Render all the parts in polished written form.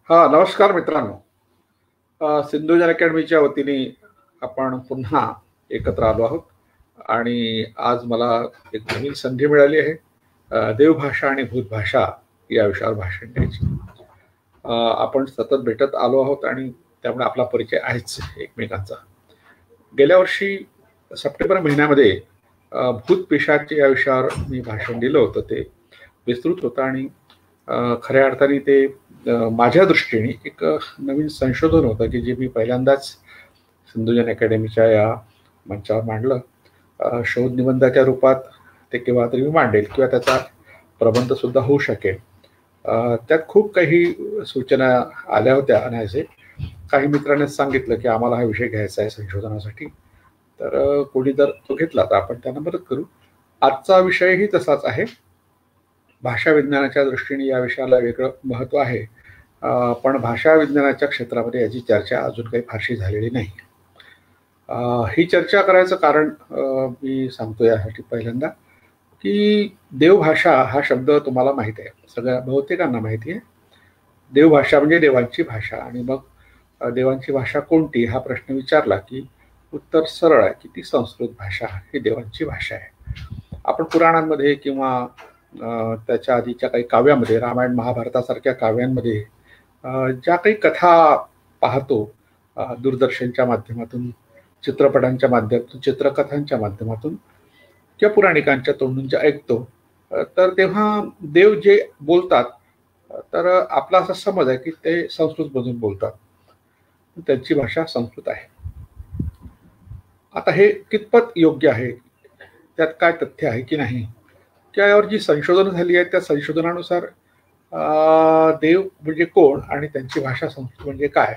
हा, नमस्कार मित्रांनो. सिंधुजन अकॅडमीच्या वतीने आपण पुन्हा एकत्र आलो आहोत आणि आज मला एक नवीन संधी मिळाली आहे देवभाषा आणि भूतभाषा या विषयावर भाषण द्यायची. आपण सतत भेटत आलो आहोत आणि त्यामुळे आपला परिचय आहेच एकमेकांचा. गेल्या वर्षी सप्टेंबर महिन्यामध्ये भूतपिशाच या विषयावर मी भाषण दिलं होतं. ते विस्तृत होतं आणि खऱ्या अर्थाने ते माझ्या दृष्टीने एक नवीन संशोधन होतं की जे मी पहिल्यांदाच सिंधुजन अकॅडमीच्या या मंचावर मांडलं. शोध निबंधाच्या रूपात ते केव्हा तरी मी मांडेल किंवा त्याचा प्रबंध सुद्धा होऊ शकेल. त्यात खूप काही सूचना आल्या होत्या आणि असे काही मित्रांनी सांगितलं की आम्हाला हा विषय घ्यायचा आहे संशोधनासाठी, तर कोणी जर तो घेतला तर आपण त्यांना मदत करू. आजचा विषयही तसाच आहे. भाषा विज्ञानाच्या दृष्टीने या विषयाला वेगळं महत्त्व आहे, पण भाषा विज्ञानाच्या क्षेत्रामध्ये याची चर्चा अजून काही फारशी झालेली नाही. ही चर्चा करायचं कारण मी सांगतो यासाठी पहिल्यांदा की देवभाषा हा शब्द तुम्हाला माहिती आहे, सगळ्या बहुतेकांना माहिती आहे. देवभाषा म्हणजे देवांची भाषा. आणि मग देवांची भाषा कोणती हा प्रश्न विचारला की उत्तर सरळ आहे की ती संस्कृत भाषा ही देवांची भाषा आहे. आपण पुराणांमध्ये किंवा त्याच्या आधीच्या काही काव्यामध्ये, रामायण महाभारतासारख्या काव्यांमध्ये ज्या काही कथा पाहतो दूरदर्शनच्या माध्यमातून, चित्रपटांच्या माध्यमातून, चित्रकथांच्या माध्यमातून किंवा पुराणिकांच्या तोंडून जे ऐकतो, तर तेव्हा देव जे बोलतात तर आपला असा समज आहे की ते संस्कृतमधून बोलतात, त्यांची भाषा संस्कृत आहे. आता हे कितपत योग्य आहे, त्यात काय तथ्य आहे की नाही, किंवा यावर जी संशोधन झाली आहे त्या संशोधनानुसार देव म्हणजे कोण आणि त्यांची भाषा संस्कृत म्हणजे काय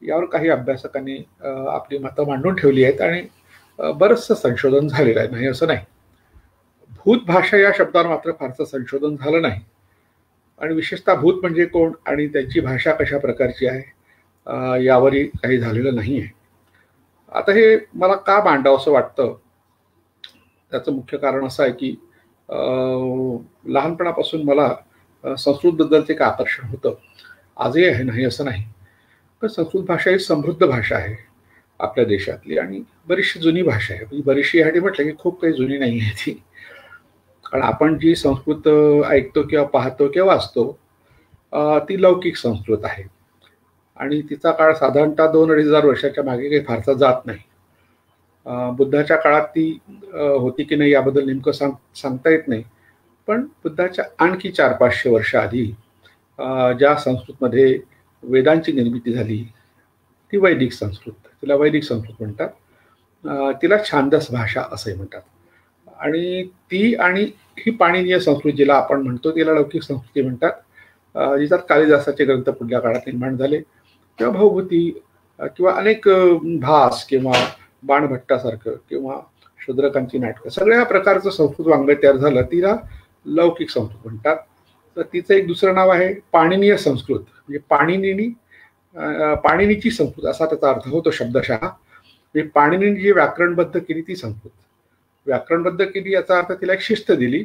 यावर काही अभ्यासकांनी आपली मतं मांडून ठेवली आहेत आणि बरंचसं संशोधन झालेलं आहे, नाही असं नाही. भूत भाषा या शब्दावर मात्र फारसं संशोधन झालं नाही आणि विशेषतः भूत म्हणजे कोण आणि त्यांची भाषा कशा प्रकारची आहे यावरही काही झालेलं नाही आहे. आता हे मला का मांडावं असं वाटतं, त्याचं मुख्य कारण असं आहे की लहानपणापासून मला संस्कृतबद्दलचं एक आकर्षण होतं, आजही आहे, नाही असं नाही. पण संस्कृत भाषा ही समृद्ध भाषा आहे आपल्या देशातली आणि बरीचशी जुनी भाषा आहे. म्हणजे बरीचशी यासाठी म्हटलं की खूप काही जुनी नाही आहे ती. कारण आपण जी संस्कृत ऐकतो किंवा पाहतो किंवा वाचतो ती लौकिक संस्कृत आहे आणि तिचा काळ साधारणतः 2-2,500 वर्षाच्या मागे काही फारसा जात नाही. बुद्धाच्या काळात ती होती की नाही याबद्दल नेमकं सांगता येत नाही, पण बुद्धाच्या आणखी 400-500 वर्ष आधी ज्या संस्कृतमध्ये वेदांची निर्मिती झाली ती वैदिक संस्कृत, तिला वैदिक संस्कृत म्हणतात. तिला छांदस भाषा असे म्हणतात. आणि ती आणि ही पाणिनीय संस्कृत जिला आपण म्हणतो तिला लौकिक संस्कृती म्हणतात. जिच्यात कालिदासाचे ग्रंथ पुढल्या काळात निर्माण झाले किंवा भवभूती किंवा अनेक भास किंवा बाणभट्टासारखं किंवा शूद्रकांची नाटकं, सगळ्या प्रकारचं संस्कृत वाङ्मय तयार झालं, तिला लौकिक संस्कृत म्हणतात. तर तिचं एक दुसरं नाव आहे पाणिनीय संस्कृत, म्हणजे पाणिनीची संस्कृत असा त्याचा अर्थ होतो शब्दशः. म्हणजे पाणिनीने जी व्याकरणबद्ध केली ती संस्कृत. व्याकरणबद्ध केली याचा अर्थ तिला एक शिस्त दिली,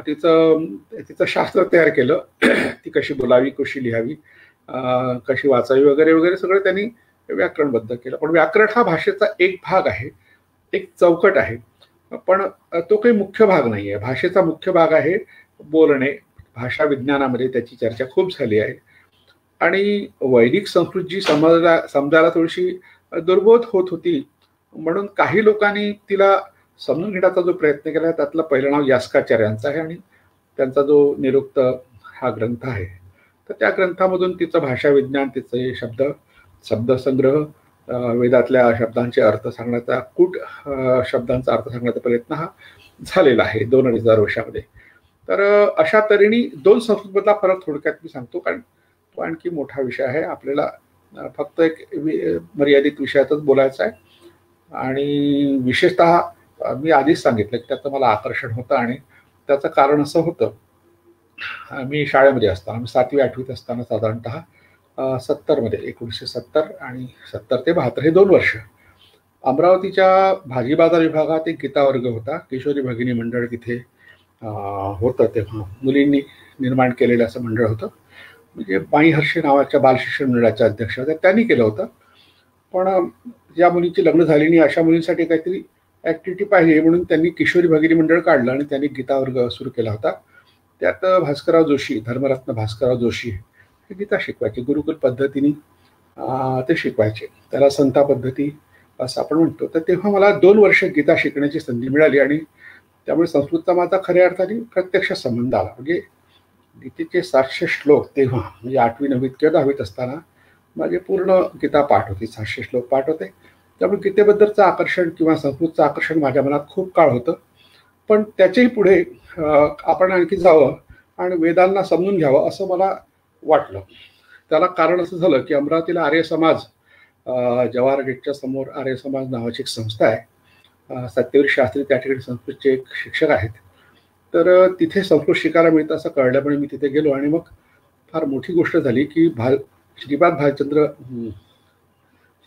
तिचं शास्त्र तयार केलं, ती कशी बोलावी, कशी लिहावी, कशी वाचावी वगैरे वगैरे सगळं त्यांनी व्याकरणबद्ध केलं. पण व्याकरण हा भाषेचा एक भाग आहे, एक चौकट आहे, पण तो काही मुख्य भाग नाही आहे. भाषेचा मुख्य भाग आहे बोलणे. भाषा विज्ञानामध्ये त्याची चर्चा खूप झाली आहे आणि वैदिक संस्कृत जी समजायला थोडीशी दुर्बोध होत होती, म्हणून काही लोकांनी तिला समजून घेण्याचा जो प्रयत्न केला त्यातलं पहिलं नाव यास्काचार्यांचं आहे आणि त्यांचा जो निरुक्त हा ग्रंथ आहे, तर त्या ग्रंथामधून तिचं भाषा विज्ञान, तिचे शब्दसंग्रह, वेदातल्या शब्दांचे अर्थ सांगण्याचा, कूट शब्दांचा अर्थ सांगण्याचा प्रयत्न हा झालेला आहे 2-2,500 वर्षामध्ये. तर अशा तऱ्हेने दोन संस्कृतमधला फरक थोडक्यात मी सांगतो, कारण तो आणखी मोठा विषय आहे. आपल्याला फक्त एक मर्यादित विषयातच बोलायचं आहे आणि विशेषतः मी आधीच सांगितलं की त्याचं मला आकर्षण होतं आणि त्याचं कारण असं होतं, मी शाळेमध्ये असताना, मी 7वी-8वीत असताना साधारणतः 70मध्ये, 1970 आणि 70 ते 72 हे 2 वर्ष अमरावतीच्या भाजी बाजार विभागात एक गीता वर्ग होता. किशोरी भगिनी मंडळ तिथे होतं, तेव्हा मुलींनी निर्माण केलेलं असं मंडळ होतं. म्हणजे माई हर्षे नावाच्या बालशिक्षण मंडळाच्या अध्यक्ष होत्या, त्यांनी केलं होतं. पण ज्या मुलीची लग्न झाली नाही अशा मुलींसाठी काहीतरी ॲक्टिव्हिटी पाहिजे म्हणून त्यांनी किशोरी भगिनी मंडळ काढलं आणि त्यांनी गीता वर्ग सुरू केला होता. त्यात भास्करराव जोशी, धर्मरत्न भास्करराव जोशी हे गीता शिकवायचे, गुरुकुल पद्धतीने ते शिकवायचे. त्याला संता पद्धती असं आपण म्हणतो. तर तेव्हा मला 2 वर्ष गीता शिकण्याची संधी मिळाली आणि त्यामुळे संस्कृतचा माझा खऱ्या अर्थाने प्रत्यक्ष संबंध आला. म्हणजे गीतेचे 700 श्लोक तेव्हा म्हणजे 8वी 9वीत किंवा 10वीत असताना माझे पूर्ण गीता पाठ होती, 700 श्लोक पाठ होते. त्यामुळे गीतेबद्दलचं आकर्षण किंवा संस्कृतचं आकर्षण माझ्या मनात खूप काळ होतं. पण त्याच्याही पुढे आपण आणखी जावं आणि वेदांना समजून घ्यावं असं मला वाटलं. त्याला कारण असं झालं की अमरावतीला आर्य समाज, जवाहर गेटच्या समोर आर्य समाज नावाची एक संस्था आहे. सत्यवीर शास्त्री त्या ठिकाणी संस्कृतचे एक शिक्षक आहेत. तर तिथे संस्कृत शिकायला मिळतं असं कळल्यामुळे मी तिथे गेलो आणि मग फार मोठी गोष्ट झाली की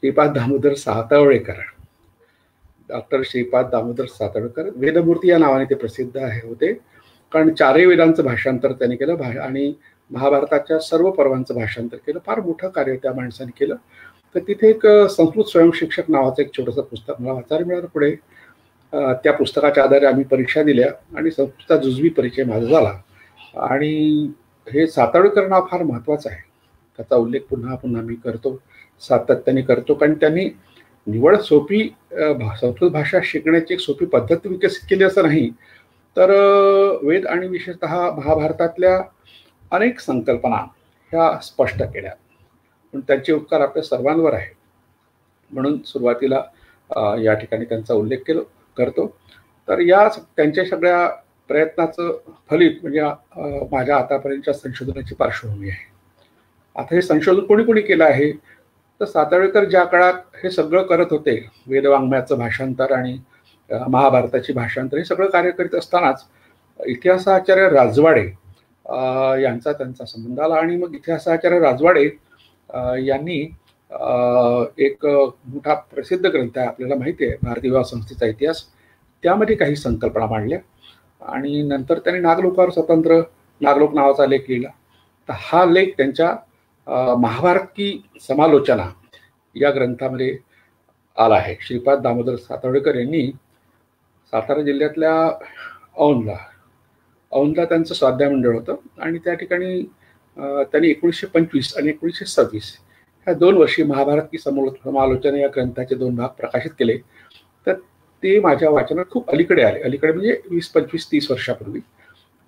श्रीपाद दामोदर सातवळेकर, डॉक्टर श्रीपाद दामोदर सातवळेकर वेदमूर्ती या नावाने ते प्रसिद्ध होते. कारण 4ही वेदांचं भाषांतर त्यांनी केलं आणि महाभारताच्या सर्व पर्वांचं भाषांतर केलं. फार मोठं कार्य त्या माणसाने केलं. तर तिथे एक संस्कृत स्वयंशिक्षक नावाचं एक छोटंसं पुस्तक मला वाचायला मिळालं. पुढे त्या पुस्तकाच्या आधारे आम्ही परीक्षा दिल्या आणि संस्कृतचा जुजवी परिचय माझा झाला. आणि हे सातवळेकर नाव फार महत्त्वाचं आहे. त्याचा उल्लेख पुन्हा पुन्हा मी करतो, सातत्याने करतो. कारण त्यांनी निवड सोपी संस्कृत भाषा शिकण्याची एक सोपी पद्धत विकसित केली असं नाही, तर वेद आणि विशेषतः महाभारतातल्या अनेक संकल्पना ह्या स्पष्ट केल्या. पण त्यांचे उपकार आपल्या सर्वांवर आहे. म्हणून सुरुवातीला या ठिकाणी त्यांचा उल्लेख करतो. तर या त्यांच्या सगळ्या प्रयत्नाचं फलित म्हणजे माझ्या आतापर्यंतच्या संशोधनाची पार्श्वभूमी आहे. आता हे संशोधन कोणी केलं आहे, तर सातवळेकर ज्या काळात हे सगळं करत होते, वेदवाङ्मयाचं भाषांतर आणि महाभारताची भाषांतर हे सगळं कार्य करीत असतानाच इतिहासाचार्य राजवाडे यांचा त्यांचा संबंध आला. आणि मग इतिहासाचार्य राजवाडे यांनी एक मोठा प्रसिद्ध ग्रंथ आहे, आपल्याला माहिती आहे, भारतीय विवाह संस्थेचा इतिहास, त्यामध्ये काही संकल्पना मांडल्या. आणि नंतर त्यांनी नागलोकावर स्वतंत्र नागलोक नावाचा लेख लिहिला. तर हा लेख त्यांच्या महाभारत की समालोचना या ग्रंथामध्ये आला आहे. श्रीपाद दामोदर सातवळेकर यांनी सातारा जिल्ह्यातल्या औंधला त्यांचं स्वाध्याय मंडळ होतं आणि त्या ठिकाणी त्यांनी 1925 आणि 1926 ह्या 2 वर्षी महाभारत की समालोचना या ग्रंथाचे 2 भाग प्रकाशित केले. तर ते माझ्या वाचनात खूप अलीकडे आले, अलीकडे म्हणजे 20, 25, 30 वर्षापूर्वी.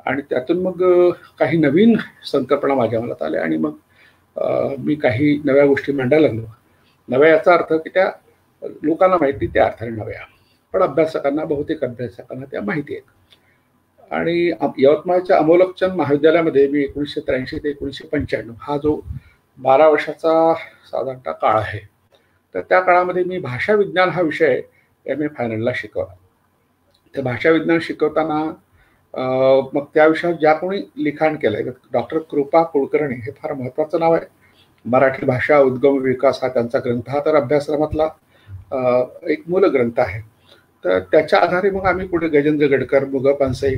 आणि त्यातून मग काही नवीन संकल्पना माझ्या मनात आल्या आणि मग मी काही नव्या गोष्टी मांडायला लागलो. नव्या याचा अर्थ की त्या लोकांना माहिती त्या अर्थाने नव्या, पण बहुतेक अभ्यासकांना त्या माहिती आहेत. आणि यवतमाळच्या अमोलकचंद महाविद्यालयामध्ये मी 1983 ते 1995 हा जो 12 वर्षाचा साधारणतः काळ आहे, तर त्या काळामध्ये मी भाषा विज्ञान हा विषय MA फायनलला शिकवला. त्या भाषा विज्ञान शिकवताना मग त्या विषयात ज्या कोणी लिखाण केलंय, डॉक्टर कृपा कुलकर्णी हे फार महत्त्वाचं नाव आहे. मराठी भाषा उद्गम विकास हा त्यांचा ग्रंथ, हा तर अभ्यासक्रमातला एक मूल ग्रंथ आहे. तर त्याच्या आधारे मग आम्ही पुढे गजेंद्र गडकर, मुग पानसई,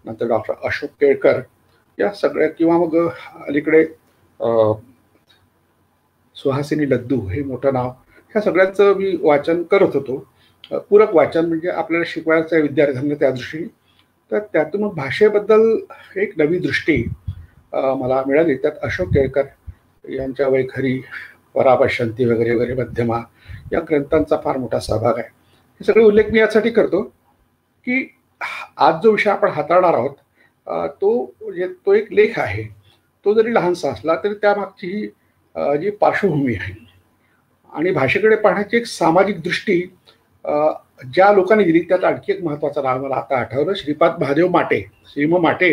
नंतर डॉक्टर अशोक केळकर या सगळ्या, किंवा मग अलीकडे सुहासिनी लद्दू हे मोठं नाव, ह्या सगळ्यांचं मी वाचन करत होतो. पूरक वाचन म्हणजे आपल्याला शिकवायचं आहे विद्यार्थ्यांना त्या दृष्टीने. तर त्यातून मग भाषेबद्दल एक नवी दृष्टी मला मिळाली. त्यात अशोक केळकर यांच्या वैखरी, परापश्यंती वगैरे वगैरे, मध्यमा या ग्रंथांचा फार मोठा सहभाग आहे. हे सगळे उल्लेख मी यासाठी करतो की आज जो विषय आपण हाताळणार आहोत तो एक लेख आहे. तो जरी लहानसा असला तरी त्यामागची ही जी पार्श्वभूमी आहे आणि भाषेकडे पाहण्याची एक सामाजिक दृष्टी ज्या लोकांनी दिली, त्यात आणखी एक महत्त्वाचं नाव मला आता आठवलं, श्रीपाद महादेव माटे, श्रीम माटे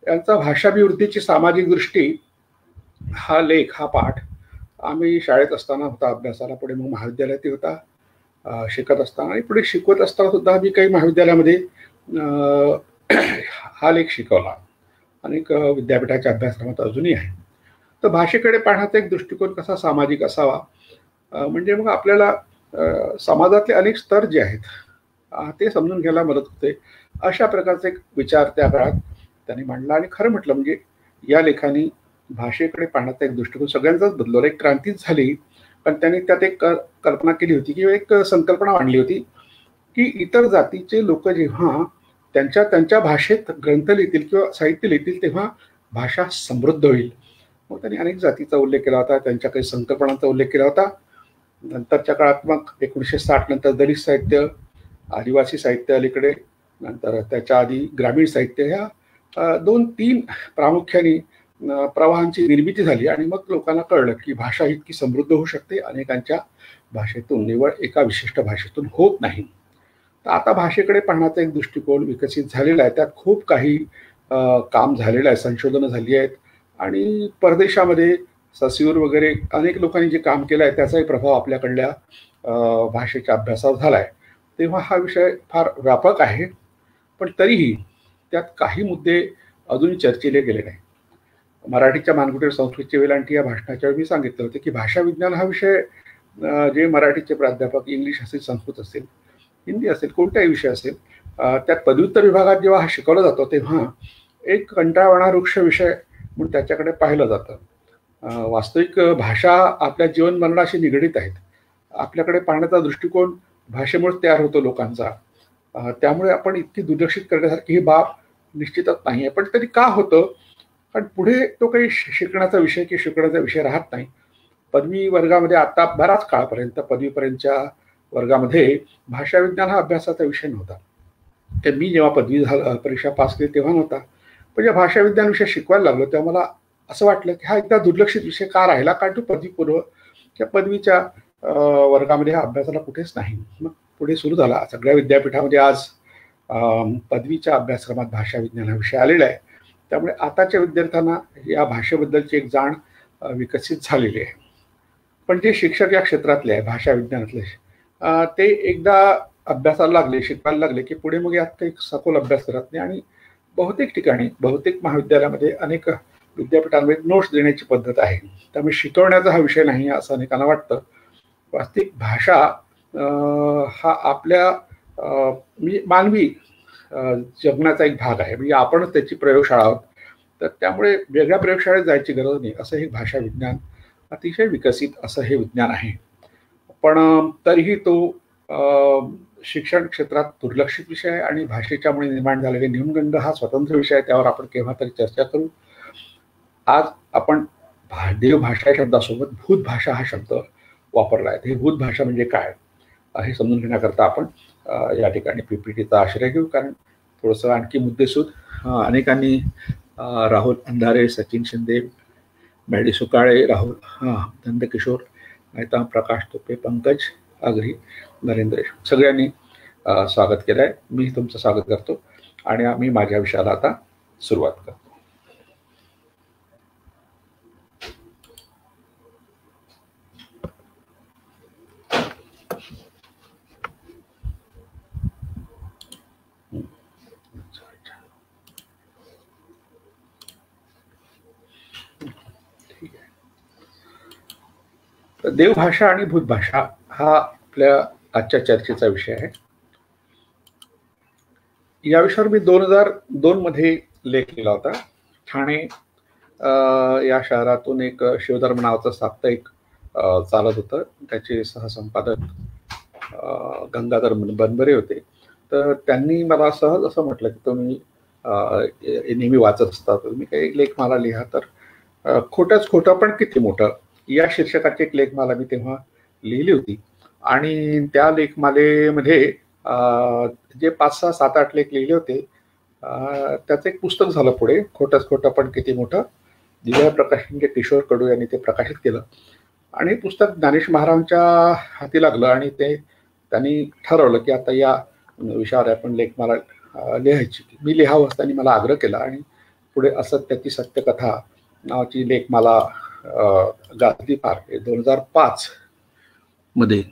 यांचा भाषाभिवृद्धीची सामाजिक दृष्टी हा लेख, हा पाठ आम्ही शाळेत असताना होता अभ्यासाला, पुढे मग महाविद्यालयातही होता शिकत असताना, आणि पुढे शिकवत असताना सुद्धा मी काही महाविद्यालयामध्ये हा लेख शिकवला. अनेक विद्यापीठाच्या अभ्यासक्रमात अजूनही आहे. तर भाषेकडे पाहण्याचा एक दृष्टिकोन कसा सामाजिक असावा, म्हणजे मग आपल्याला समाजातले अनेक स्तर जे आहेत ते समजून घ्यायला मदत होते. अशा प्रकारचा एक विचार त्या काळात त्यांनी मांडला. आणि खरं म्हटलं म्हणजे या लेखाने भाषेकडे पाहण्याचा एक दृष्टिकोन सगळ्यांचाच बदलवला. एक क्रांतीच झाली, पण त्यांनी त्यात एक कल्पना केली होती किंवा एक संकल्पना मांडली होती की इतर जातीचे लोक जेव्हा त्यांच्या त्यांच्या भाषेत ग्रंथ लिहितील किंवा साहित्य लिहितील तेव्हा भाषा समृद्ध होईल. मग त्यांनी अनेक जातीचा उल्लेख केला होता, त्यांच्या काही संकल्पनांचा उल्लेख केला होता. नंतरच्या काळात मग 1960 नंतर दलित साहित्य, आदिवासी साहित्य अलीकडे, नंतर त्याच्या आधी ग्रामीण साहित्य, ह्या 2-3 प्रामुख्याने प्रवाहांची निर्मिती झाली आणि मग लोकांना कळलं की भाषा इतकी समृद्ध होऊ शकते अनेकांच्या भाषेतून, निवड एका विशिष्ट भाषेतून होत नाही. तर आता भाषेकडे पाहण्याचा एक दृष्टिकोन विकसित झालेला आहे. त्यात खूप काही काम झालेलं आहे, संशोधनं झाली आहेत आणि परदेशामध्ये ससीवर वगैरे अनेक लोकांनी जे काम केलं आहे त्याचाही प्रभाव आपल्याकडल्या भाषेच्या अभ्यासावर झाला आहे. तेव्हा हा विषय फार व्यापक आहे, पण तरीही त्यात काही मुद्दे अजूनही चर्चिले गेले नाही. मराठीच्या मानगुटीवर संस्कृतची वेलांटी या भाषणाच्या वेळी मी सांगितलं होतं की भाषा विज्ञान हा विषय जे मराठीचे प्राध्यापक, इंग्लिश असेल, संस्कृत असेल, हिंदी असेल, कोणताही विषय असेल, त्यात पदव्युत्तर विभागात जेव्हा हा शिकवला जातो तेव्हा एक कंटाळवाणा वृक्ष विषय म्हणून त्याच्याकडे पाहिलं जातं. वास्तविक भाषा आपल्या जीवन मरणाशी निगडीत आहेत. आपल्याकडे पाहण्याचा दृष्टिकोन भाषेमुळे तयार होतो लोकांचा. त्यामुळे आपण इतकी दुर्लक्षित करण्यासारखी ही बाब निश्चितच नाही आहे. पण तरी का होतं? कारण पुढे तो काही शिकण्याचा विषय की शिकण्याचा विषय राहत नाही. पदवी वर्गामध्ये आता बराच काळपर्यंत पदवीपर्यंतच्या वर्गामध्ये भाषा विज्ञान हा अभ्यासाचा विषय नव्हता. ते मी जेव्हा पदवी परीक्षा पास केली तेव्हा नव्हता. पण जेव्हा भाषा विज्ञान विषय शिकवायला लागलो तेव्हा मला असं वाटलं की हा एकदा दुर्लक्षित विषय का राहिला, कारण तो पदवीपूर्व किंवा पदवीच्या वर्गामध्ये हा अभ्यासाला कुठेच नाही. मग पुढे सुरू झाला. सगळ्या विद्यापीठामध्ये आज पदवीच्या अभ्यासक्रमात भाषा विज्ञान हा विषय आलेला आहे. त्यामुळे आताच्या विद्यार्थ्यांना या भाषेबद्दलची एक जाण विकसित झालेली आहे. पण जे शिक्षक या क्षेत्रातले आहे, भाषा विज्ञानातले, ते एकदा अभ्यासाला लागले, शिकवायला लागले की पुढे मग यात काही सखोल अभ्यास करत नाही आणि बहुतेक ठिकाणी, बहुतेक महाविद्यालयामध्ये, अनेक विद्यापीठांमध्ये नोट्स देण्याची पद्धत आहे. त्यामुळे शिकवण्याचा हा विषय नाही असं अनेकांना वाटतं. वास्तविक भाषा हा आपल्या मानवी जगण्याचा एक भाग आहे. म्हणजे आपणच त्याची प्रयोगशाळा आहोत. तर त्यामुळे वेगळ्या प्रयोगशाळेत जायची गरज नाही. असं हे भाषा विज्ञान अतिशय विकसित असं हे विज्ञान आहे. पण तरीही तो शिक्षण क्षेत्रात दुर्लक्षित विषय आहे आणि भाषेच्यामुळे निर्माण झालेले न्यूनगंड हा स्वतंत्र विषय आहे. त्यावर आपण केव्हा तरी चर्चा करू. आज आपण देवभाषा या शब्दासोबत भूत भाषा हा शब्द वापरला आहे. हे भूत भाषा म्हणजे काय हे समजून घेण्याकरता आपण या ठिकाणी पीपीटीचा आश्रय घेऊ. कारण थोडंसं आणखी मुद्देसूद अनेकांनी राहुल अंधारे, सचिन शिंदे, मॅडी सुकाळे, राहुल नंदकिशोर मेहता, प्रकाश तोपे, पंकज आगरी, नरेंद्र सगळ्यांनी स्वागत केलं आहे. मी तुमचं स्वागत करतो आणि आम्ही माझ्या विषयाला आता सुरुवात करतो. देवभाषा आणि भूतभाषा हा आपल्या आजच्या चर्चेचा विषय आहे. या विषयावर मी 2002 मध्ये लेख लिहिला होता. ठाणे या शहरातून एक शिवधर्म नावाचं साप्ताहिक चालत होतं. त्याचे सहसंपादक गंगाधर बनबरे होते. तर त्यांनी मला सहज असं म्हटलं की तुम्ही नेहमी वाचत असता, तुम्ही काही लेखमाला लिहा. तर खोटंच खोटं पण किती मोठं या शीर्षकाची एक लेखमाला मी तेव्हा लिहिली होती आणि त्या लेखमालेमध्ये जे 5, 6, 7, 8 लेख लिहिले होते त्याचं एक पुस्तक झालं पुढे, खोटंच खोटं पण किती मोठं. दिव्या प्रकाशनचे किशोर कडू यांनी ते प्रकाशित केलं आणि पुस्तक ज्ञानेश महाराजांच्या हाती लागलं आणि ते त्यांनी ठरवलं की आता या विषयावर आपण लेखमाला लिहायची. मी लिहावं असं त्यांनी मला आग्रह केला आणि पुढे असत्याची सत्यकथा नावाची लेखमाला गाजली फार 2005 मध्ये.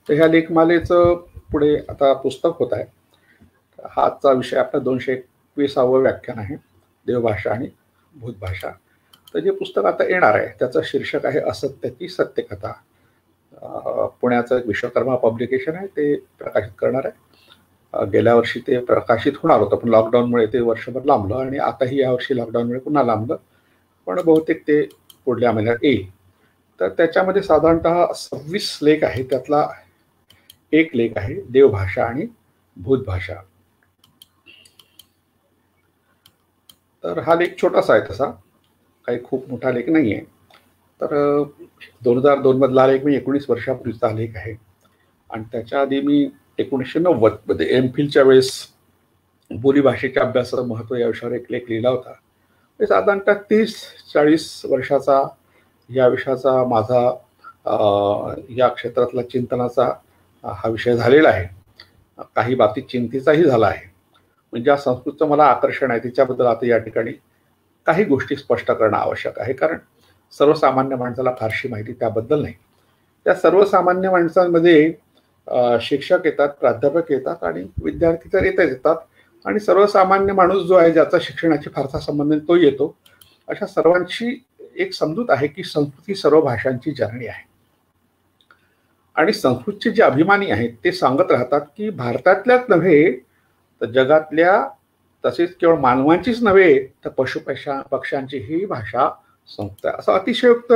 तर ह्या लेखमालेचं पुढे आता पुस्तक होत आहे. हा आजचा विषय आपला 221वे व्याख्यान आहे, देवभाषा आणि भूतभाषा. तर जे पुस्तक आता येणार आहे त्याचं शीर्षक आहे असत्याची सत्यकथा. पुण्याचं विश्वकर्मा पब्लिकेशन आहे, ते प्रकाशित करणार आहे. गेल्या वर्षी ते प्रकाशित होणार होतं, पण लॉकडाऊनमुळे ते वर्षभर लांबलं आणि आताही यावर्षी लॉकडाऊनमुळे पुन्हा लांबलं, पण बहुतेक ते पुढल्या महिन्यात येईल. तर त्याच्यामध्ये साधारणतः 26 लेख आहे, त्यातला एक लेख आहे देवभाषा आणि भूतभाषा. तर हा लेख छोटासा आहे, तसा काही खूप मोठा लेख नाही आहे. तर 2002 मधला लेख मी 19 वर्षापूर्वीचा लेख आहे. आणि त्याच्या आधी मी 1990 मध्ये एमफिलच्या वेळेस बोलीभाषेच्या अभ्यासाचं महत्त्व या विषयावर एक लेख लिहिला होता. साधारणतः 30-40 वर्षाचा या विषयाचा माझा या क्षेत्रातला चिंतनाचा हा विषय झालेला आहे. काही बाबतीत चिंतेचाही झाला आहे. म्हणजे या संस्कृतचं मला आकर्षण आहे, तिच्याबद्दल आता या ठिकाणी काही गोष्टी स्पष्ट करणं आवश्यक आहे, कारण सर्वसामान्य माणसाला फारशी माहिती त्याबद्दल नाही. त्या सर्वसामान्य माणसांमध्ये शिक्षक येतात, प्राध्यापक येतात आणि विद्यार्थी तर येतात, आणि सर्वसामान्य माणूस जो आहे, ज्याचा शिक्षणाची फारसा संबंध तो येतो. अशा सर्वांची एक समजूत आहे की संस्कृत ही सर्व भाषांची जननी आहे. आणि संस्कृतचे जे अभिमानी आहेत ते सांगत राहतात की भारतातल्याच नव्हे तर जगातल्या, तसेच केवळ मानवांचीच नव्हे तर पशुपक्ष्यांची ही भाषा संस्कृत आहे. असं अतिशयोक्त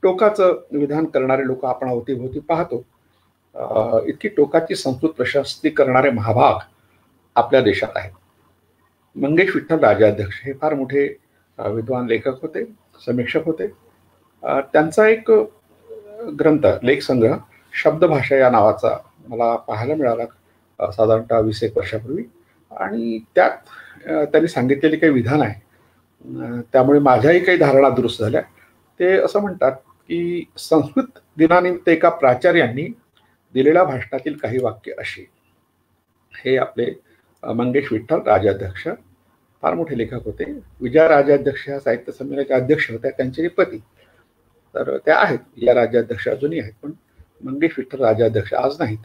टोकाचं विधान करणारे लोक आपण अवतीभोवती पाहतो. इतकी टोकाची संस्कृत प्रशस्ती करणारे महाभाग आपल्या देशात आहेत. मंगेश विठ्ठल राजाध्यक्ष हे फार मोठे विद्वान लेखक होते, समीक्षक होते. त्यांचा एक ग्रंथ, लेखसंग्रह शब्दभाषा या नावाचा मला पाहायला मिळाला साधारणतः 20-1 वर्षापूर्वी. आणि त्यात त्यांनी सांगितलेली काही विधान आहे, त्यामुळे माझ्याही काही धारणा दुरुस्त झाल्या. ते असं म्हणतात की संस्कृत दिनानिमित्त एका प्राचार्यांनी दिलेल्या भाषणातील काही वाक्य अशी. हे आपले मंगेश विठ्ठल राजाध्यक्ष फार मोठे लेखक होते. विजया राजाध्यक्ष ह्या साहित्य संमेलनाचे अध्यक्ष होत्या, त्यांचे पती. तर त्या आहेत, या राज्याध्यक्ष अजूनही आहेत, पण मंगेश विठ्ठल राजाध्यक्ष आज नाहीत.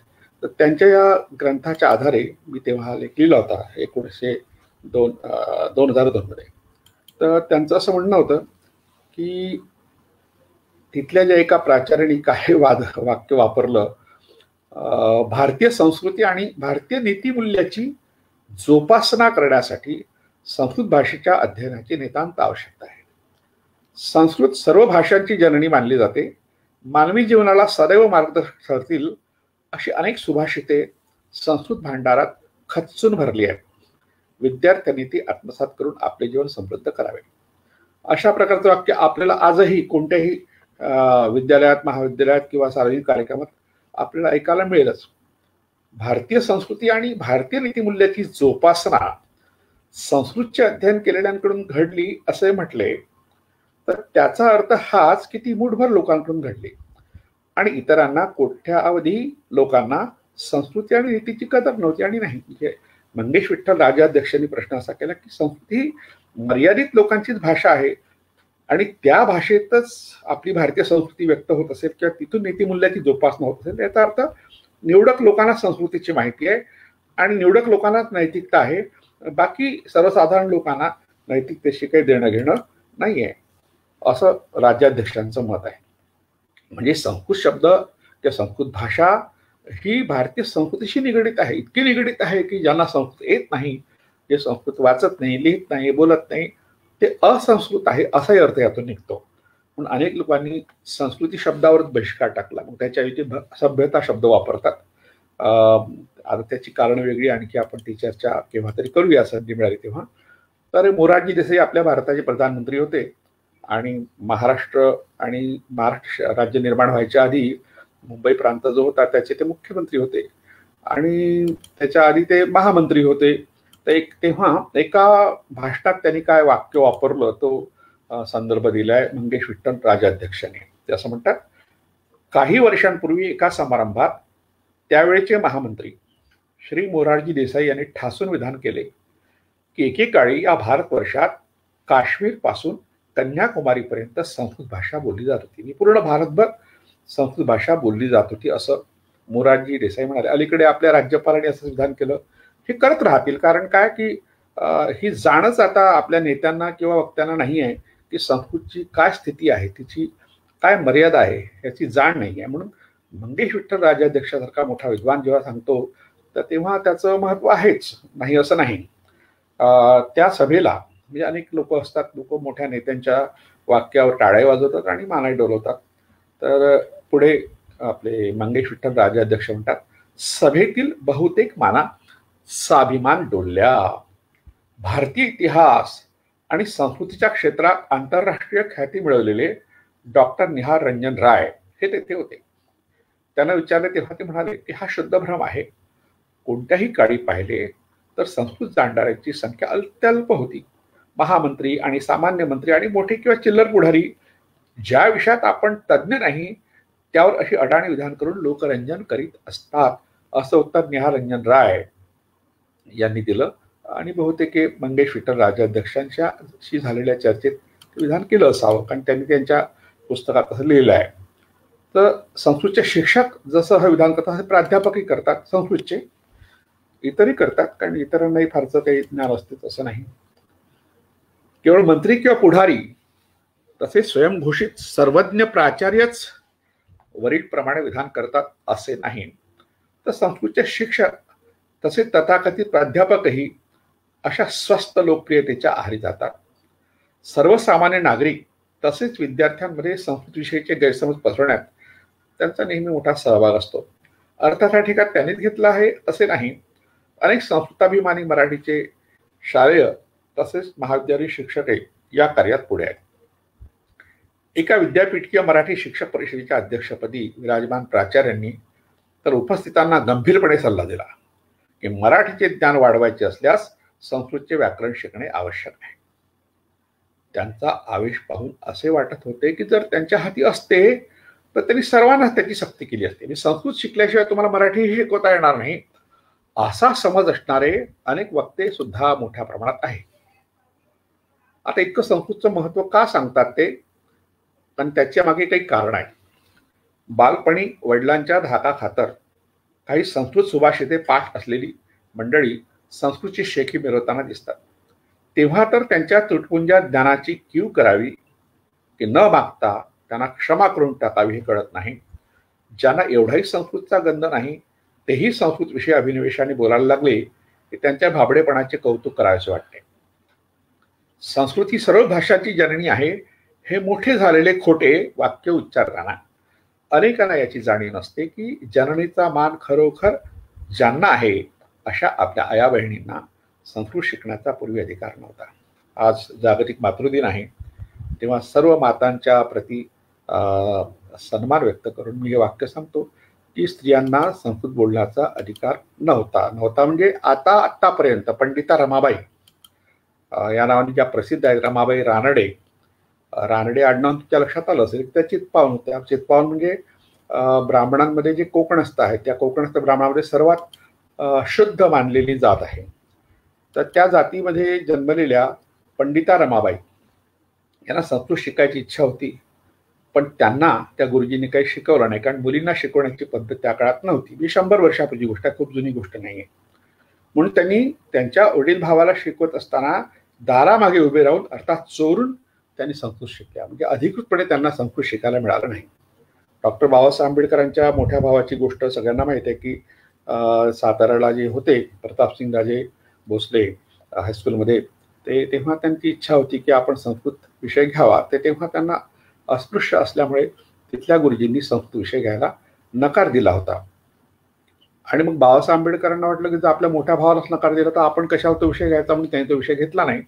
तर त्यांच्या या ग्रंथाच्या आधारे मी तेव्हा लेख लिहिला होता 2002 मध्ये. तर त्यांचं असं म्हणणं होतं की तिथल्या ज्या एका प्राचार्याने काय वाक्य वापरलं, भारतीय संस्कृती आणि भारतीय नीतिमूल्याची जोपासना करण्यासाठी संस्कृत भाषेच्या अध्ययनाची नितांत आवश्यकता आहे. संस्कृत सर्व भाषांची जननी मानली जाते. मानवी जीवनाला सदैव मार्गदर्शक ठरतील अशी अनेक सुभाषिते संस्कृत भांडारात खच्चून भरली आहेत. विद्यार्थ्यांनी ती आत्मसात करून आपले जीवन समृद्ध करावे. अशा प्रकारचं वाक्य आपल्याला आजही कोणत्याही विद्यालयात, महाविद्यालयात किंवा सार्वजनिक कार्यक्रमात आपल्याला ऐकायला मिळेलच. भारतीय संस्कृती आणि भारतीय नीतिमूल्याची जोपासना संस्कृतचे अध्ययन केलेल्यांकडून घडली असे म्हटले तर त्याचा अर्थ हाच की ती मूठभर लोकांकडून घडली आणि इतरांना, कोट्यावधी लोकांना संस्कृती आणि नीतीची कदर नव्हती आणि नाही. म्हणजे मंगेश विठ्ठल राजाध्यक्षांनी प्रश्न असा केला की संस्कृत ही मर्यादित लोकांचीच भाषा आहे आणि त्या भाषेतच आपली भारतीय संस्कृती व्यक्त होत असेल किंवा तिथून नीतिमूल्याची जोपासना होत असेल, याचा अर्थ निवडक लोकांना संस्कृतीची माहिती आहे आणि निवडक लोकांनाच नैतिकता आहे, बाकी सर्वसाधारण लोकांना नैतिकतेशी काही देणं घेणं नाही आहे, असं राज्याध्यक्षांचं मत आहे. म्हणजे संस्कृत शब्द किंवा संस्कृत भाषा ही भारतीय संस्कृतीशी निगडीत आहे. इतकी निगडीत आहे की ज्यांना संस्कृत येत नाही, जे संस्कृत वाचत नाही, लिहित नाही, बोलत नाही, ते असंस्कृत आहे असाही अर्थ यातून निघतो. म्हणून अनेक लोकांनी संस्कृती शब्दावरच बहिष्कार टाकला. मग त्याच्याऐवजी सभ्यता शब्द वापरतात. आता त्याची कारणं वेगळी, आणखी आपण ती चर्चा केव्हा तरी करूया संधी मिळाली तेव्हा. तर मोरारजी देसाई आपल्या भारताचे प्रधानमंत्री होते आणि महाराष्ट्र राज्य निर्माण व्हायच्या आधी मुंबई प्रांत जो होता त्याचे ते मुख्यमंत्री होते आणि त्याच्या आधी ते महामंत्री होते. तर तेव्हा एका भाषणात त्यांनी काय वाक्य वापरलं तो संदर्भ दिलाय मंगेश विठ्ठल राजाध्यक्षांनी. ते असं म्हणतात, काही वर्षांपूर्वी एका समारंभात त्यावेळेचे महामंत्री श्री मोरारजी देसाई यांनी ठासून विधान केले की एकेकाळी या भारतवर्षात काश्मीर पासून कन्याकुमारीपर्यंत संस्कृत भाषा बोलली जात होती. पूर्ण भारतभर संस्कृत भाषा बोलली जात होती असं मोरारजी देसाई म्हणाले. अलीकडे आपल्या राज्यपालांनी असं विधान केलं. हे करत राहतील, कारण काय की ही जाणच आता आपल्या नेत्यांना किंवा वक्त्यांना नाही आहे की संस्कृतची काय स्थिती आहे, तिची काय मर्यादा आहे, याची जाण नाही आहे. म्हणून मंगेश विठ्ठल राजाध्यक्षासारखा मोठा विद्वान जेव्हा सांगतो तर तेव्हा त्याचं महत्त्व आहेच, नाही असं नाही. त्या सभेला म्हणजे अनेक लोक असतात, लोक मोठ्या नेत्यांच्या वाक्यावर टाळ्या वाजवतात आणि मानाई डोलवतात. तर पुढे आपले मंगेश विठ्ठल राजाध्यक्ष म्हणतात, सभेतील बहुतेक माना स्वाभिमान डोलल्या. भारतीय इतिहास आणि संस्कृतीच्या क्षेत्रात आंतरराष्ट्रीय ख्याती मिळवलेले डॉक्टर निहार रंजन राय हे तेथे होते. त्यांना विचारले तेव्हा ते म्हणाले की हा शुद्ध भ्रम आहे. कोणत्याही काळी पाहिले तर संस्कृत जाणणाऱ्यांची संख्या अत्यल्प होती. महामंत्री आणि सामान्य मंत्री आणि मोठे किंवा चिल्लर पुढारी ज्या विषयात आपण तज्ज्ञ नाही त्यावर अशी अडाणी विधान करून लोकरंजन करीत असतात, असं उत्तर निहार रंजन राय यांनी दिलं. आणि बहुतेक मंगेश विठ्ठल राजाध्यक्षांशी झालेल्या चर्चेत विधान केलं असावं, कारण त्यांनी त्यांच्या पुस्तकात असं लिहिलं आहे. तर संस्कृतचे शिक्षक जसं हे विधान करतात, प्राध्यापकही करतात संस्कृतचे, इतरही करतात, कारण इतरांनाही फारसं काही ज्ञान असतेच असं नाही. केवळ मंत्री किंवा पुढारी तसे स्वयंघोषित सर्वज्ञ प्राचार्यच वरील प्रमाणे विधान करतात असे नाही. तर संस्कृतचे शिक्षक तसे तथाकथित प्राध्यापकही अशा स्वस्त लोकप्रियतेच्या आहारी जातात. सर्वसामान्य नागरिक तसेच विद्यार्थ्यांमध्ये संस्कृत विषयीचे गैरसमज पसरवण्यात त्यांचा नेहमी मोठा सहभाग असतो. अर्थाचा ठिकाण त्यांनीच घेतला आहे असे नाही. अनेक संस्कृताभिमानी मराठीचे शालेय तसेच महाविद्यालयीन शिक्षक या कार्यात पुढे आहेत. एका विद्यापीठीय मराठी शिक्षक परिषदेच्या अध्यक्षपदी विराजमान प्राचार्यांनी तर उपस्थितांना गंभीरपणे सल्ला दिला की मराठीचे ज्ञान वाढवायचे असल्यास संस्कृतचे व्याकरण शिकणे आवश्यक आहे. त्यांचा आवेश पाहून असे वाटत होते की जर त्यांच्या हाती असते तर त्यांनी सर्वांना त्याची सक्ती केली असते. संस्कृत शिकल्याशिवाय तुम्हाला मराठीही शिकवता येणार नाही असा समज असणारे अनेक वक्ते सुद्धा मोठ्या प्रमाणात आहे. आता इतकं संस्कृतचं महत्व का सांगतात ते, पण त्याच्या मागे काही कारण आहे. बालपणी वडिलांच्या धाकाखातर काही संस्कृत सुभाषिते पाठ असलेली मंडळी संस्कृतची शेखी मिरवताना दिसतात. तेव्हा तर त्यांच्या तुटपुंज्या ज्ञानाची कीव करावी की न मागता त्यांना क्षमा करून टाकावी हे कळत नाही. ज्यांना एवढाही संस्कृतचा गंध नाही तेही संस्कृत विषयी अभिनिवेशाने बोलायला लागले की त्यांच्या भाबडेपणाचे कौतुक करावेसे वाटते. संस्कृत ही सरळ भाषाची जननी आहे हे मोठे झालेले खोटे वाक्य उच्चारताना अनेकांना याची जाणीव नसते की जननीचा मान खरोखर ज्यांना आहे अशा आपल्या आया बहिणींना संस्कृत शिकण्याचा पूर्वी अधिकार नव्हता. आज जागतिक मातृदिन आहे, तेव्हा सर्व मातांच्या प्रती सन्मान व्यक्त करून मी हे वाक्य सांगतो की स्त्रियांना संस्कृत बोलण्याचा अधिकार नव्हता म्हणजे आतापर्यंत पंडिता रमाबाई या नावाने ज्या प्रसिद्ध आहेत, रमाबाई रानडे आडनाव तुमच्या लक्षात आलं असेल. त्या चित्पावन होत्या. चित्पावन म्हणजे ब्राह्मणांमध्ये जे कोकणस्थ आहेत त्या कोकणस्थ ब्राह्मणामध्ये सर्वात शुद्ध मानलेली जात आहे. तर त्या जातीमध्ये जन्मलेल्या पंडिता रमाबाई यांना संस्कृत शिकायची इच्छा होती, पण त्यांना त्या गुरुजींनी काही शिकवलं नाही, कारण मुलींना शिकवण्याची पद्धत त्या काळात नव्हती. ही 100 वर्षापूर्वी गोष्ट आहे, खूप जुनी गोष्ट नाहीये. म्हणून त्यांनी त्यांच्या वडील भावाला शिकवत असताना दारामागे उभे राहून अर्थात चोरून त्यांनी संस्कृत शिकल्या. म्हणजे अधिकृतपणे त्यांना संस्कृत शिकायला मिळालं नाही. डॉक्टर बाबासाहेब आंबेडकरांच्या मोठ्या भावाची गोष्ट सगळ्यांना माहिती आहे की साताऱ्याला जे होते प्रतापसिंग राजे भोसले हायस्कूलमध्ये, तेव्हा त्यांची इच्छा होती की आपण संस्कृत विषय घ्यावा. तेव्हा त्यांना अस्पृश्य असल्यामुळे तिथल्या गुरुजींनी संस्कृत विषय घ्यायला नकार दिला होता. आणि मग बाबासाहेब आंबेडकरांना वाटलं की जर आपल्या मोठ्या भावालाच नकार दिला तर आपण कशावर तो विषय घ्यायचा, म्हणून त्यांनी तो विषय घेतला नाही.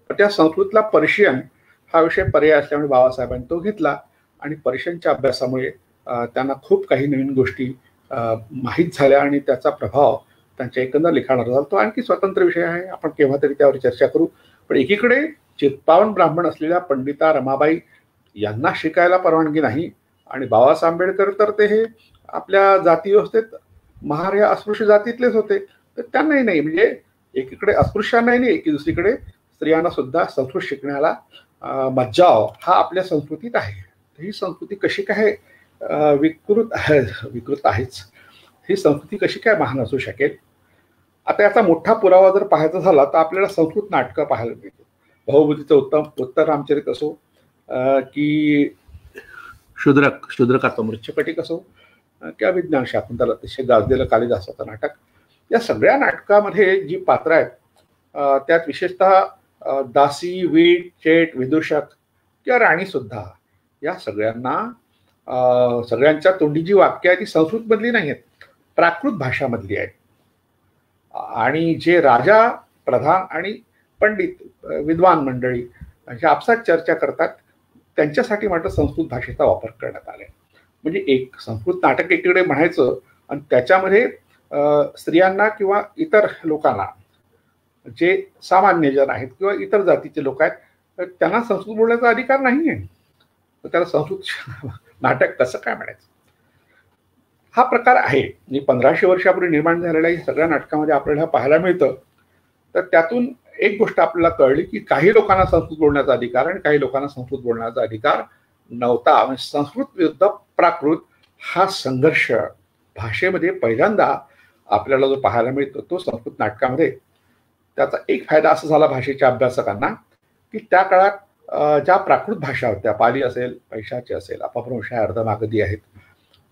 तर त्या संस्कृतला पर्शियन हा विषय पर्याय असल्यामुळे बाबासाहेबांनी तो घेतला आणि पर्शियनच्या अभ्यासामुळे त्यांना खूप काही नवीन गोष्टी माहीत झाल्या आणि त्याचा प्रभाव त्यांच्या एकंदर लिखाणावर झाला. तो आणखी स्वतंत्र विषय आहे, आपण केव्हा तरी त्यावर चर्चा करू. पण एकीकडे चित्पावन ब्राह्मण असलेल्या पंडिता रमाबाई यांना शिकायला परवानगी नाही आणि बाबासाहेब आंबेडकर तर ते हे आपल्या जाती व्यवस्थेत महार या अस्पृश्य जातीतलेच होते, तर त्यांनाही नाही. म्हणजे एकीकडे अस्पृश्यांनाही नाही, एकी दुसरीकडे स्त्रियांना सुद्धा संस्कृत शिकण्याला मज्जाव हा आपल्या संस्कृतीत आहे. ही संस्कृती कशी काय विकृत आहेच. ही संस्कृती कशी काय महान असू शकेल. आता याचा मोठा पुरावा जर पाहायचा झाला तर आपल्याला संस्कृत नाटकं पाहायला मिळतील. भाऊबुद्धीचं उत्तर रामचरित असो की शूद्रकाचं मृच्छकटिक असो किंवा विज्ञान शाकुंतला अतिशय गाजलेलं कालिदासाचं नाटक, या सगळ्या नाटकामध्ये जी पात्र आहेत त्यात विशेषतः दासी, वीट, चेट, विदूषक किंवा राणी सुद्धा या सगळ्यांच्या तोंडी जी वाक्य आहे ती संस्कृत मधली नाही आहेत, प्राकृत भाषामधली आहेत. आणि जे राजा, प्रधान आणि पंडित विद्वान मंडळी अशा आपसात चर्चा करतात त्यांच्यासाठी मात्र संस्कृत भाषेचा वापर करण्यात आलाय. म्हणजे एक संस्कृत नाटक एकीकडे म्हणायचं आणि त्याच्यामध्ये स्त्रियांना किंवा इतर लोकांना, जे सामान्य जन आहेत किंवा इतर जातीचे लोक आहेत, तर त्यांना संस्कृत बोलण्याचा अधिकार नाही आहे, तर त्याला संस्कृत नाटक कसं काय म्हणायचं? हा प्रकार आहे. म्हणजे 1500 वर्षापूर्वी निर्माण झालेल्या या सगळ्या नाटकामध्ये आपल्याला पाहायला मिळतं. तर त्यातून एक गोष्ट आपल्याला कळली की काही लोकांना संस्कृत बोलण्याचा अधिकार आणि काही लोकांना संस्कृत बोलण्याचा अधिकार नव्हता. म्हणजे संस्कृत विरुद्ध प्राकृत हा संघर्ष भाषेमध्ये पहिल्यांदा आपल्याला जो पाहायला मिळतो तो संस्कृत नाटकामध्ये. त्याचा एक फायदा असा झाला भाषेच्या अभ्यासकांना की त्या काळात ज्या प्राकृत भाषा होत्या, पाली असेल, पैशाची असेल, अपभ्रंश आहे, अर्धमागधी आहेत,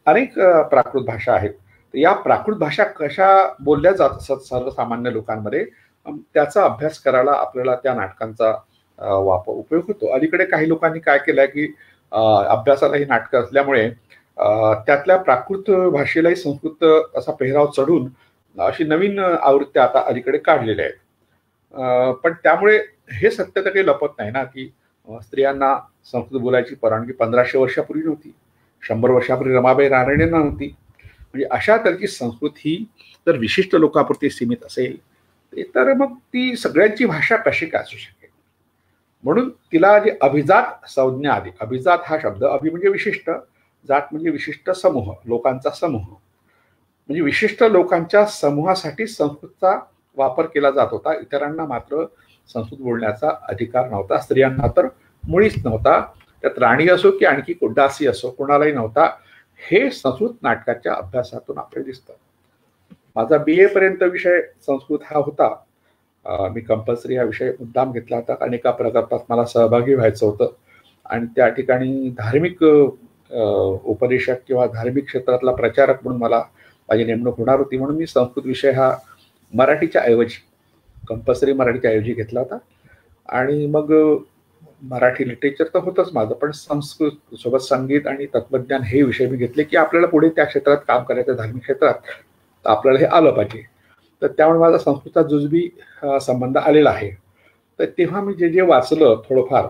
अनेक प्राकृत भाषा आहेत. तर या प्राकृत भाषा कशा बोलल्या जात असत सर्वसामान्य लोकांमध्ये, त्याचा अभ्यास करायला आपल्याला त्या नाटकांचा उपयोग होतो. अलीकडे काही लोकांनी काय केलंय की अभ्यासाला ही नाटकं असल्यामुळे त्यातल्या प्राकृत भाषेलाही संस्कृत असा पेहराव चढून अशी नवीन आवृत्त्या आता अलीकडे काढलेल्या आहेत. पण त्यामुळे हे सत्य तर काही लपत नाही ना की स्त्रियांना संस्कृत बोलायची परवानगी 1500 वर्षापूर्वी नव्हती, 100 वर्षापूर्वी रमाबाई रानडेंना नव्हती. म्हणजे अशा तऱ्हेची संस्कृत ही जर विशिष्ट लोकांपुरती सीमित असेल तर मग ती सगळ्यांची भाषा कशी काय असू शकेल? म्हणून तिला जी अभिजात संज्ञा आली. अभिजात हा शब्द, अभि म्हणजे विशिष्ट, जात म्हणजे विशिष्ट समूह, लोकांचा समूह. म्हणजे विशिष्ट लोकांच्या समूहासाठी संस्कृतचा वापर केला जात होता. इतरांना मात्र संस्कृत बोलण्याचा अधिकार नव्हता. स्त्रियांना तर मुळीच नव्हता. त्यात राणी असो की आणखी दासी असो, कोणालाही नव्हता. हे संस्कृत नाटकाच्या अभ्यासातून आपल्याला दिसतं. माझा BA पर्यंत विषय संस्कृत हा होता. मी कंपल्सरी हा विषय मुद्दाम घेतला होता आणि एका प्रकल्पात मला सहभागी व्हायचं होतं आणि त्या ठिकाणी धार्मिक उपदेशक किंवा धार्मिक क्षेत्रातला प्रचारक म्हणून मला माझी नेमणूक होणार होती. म्हणून मी संस्कृत विषय हा मराठीच्या ऐवजी, कंपल्सरी मराठीच्या ऐवजी घेतला होता. आणि मग मराठी लिटरेचर तर होतंच माझं, पण संस्कृत सोबत संगीत आणि तत्वज्ञान हे विषय मी घेतले की आपल्याला पुढे त्या क्षेत्रात काम करायचं, धार्मिक क्षेत्रात, तर आपल्याला हे आलं पाहिजे. तर त्यामुळे माझा संस्कृतचा जुजबी संबंध आलेला आहे. तर तेव्हा मी जे जे वाचलं थोडंफार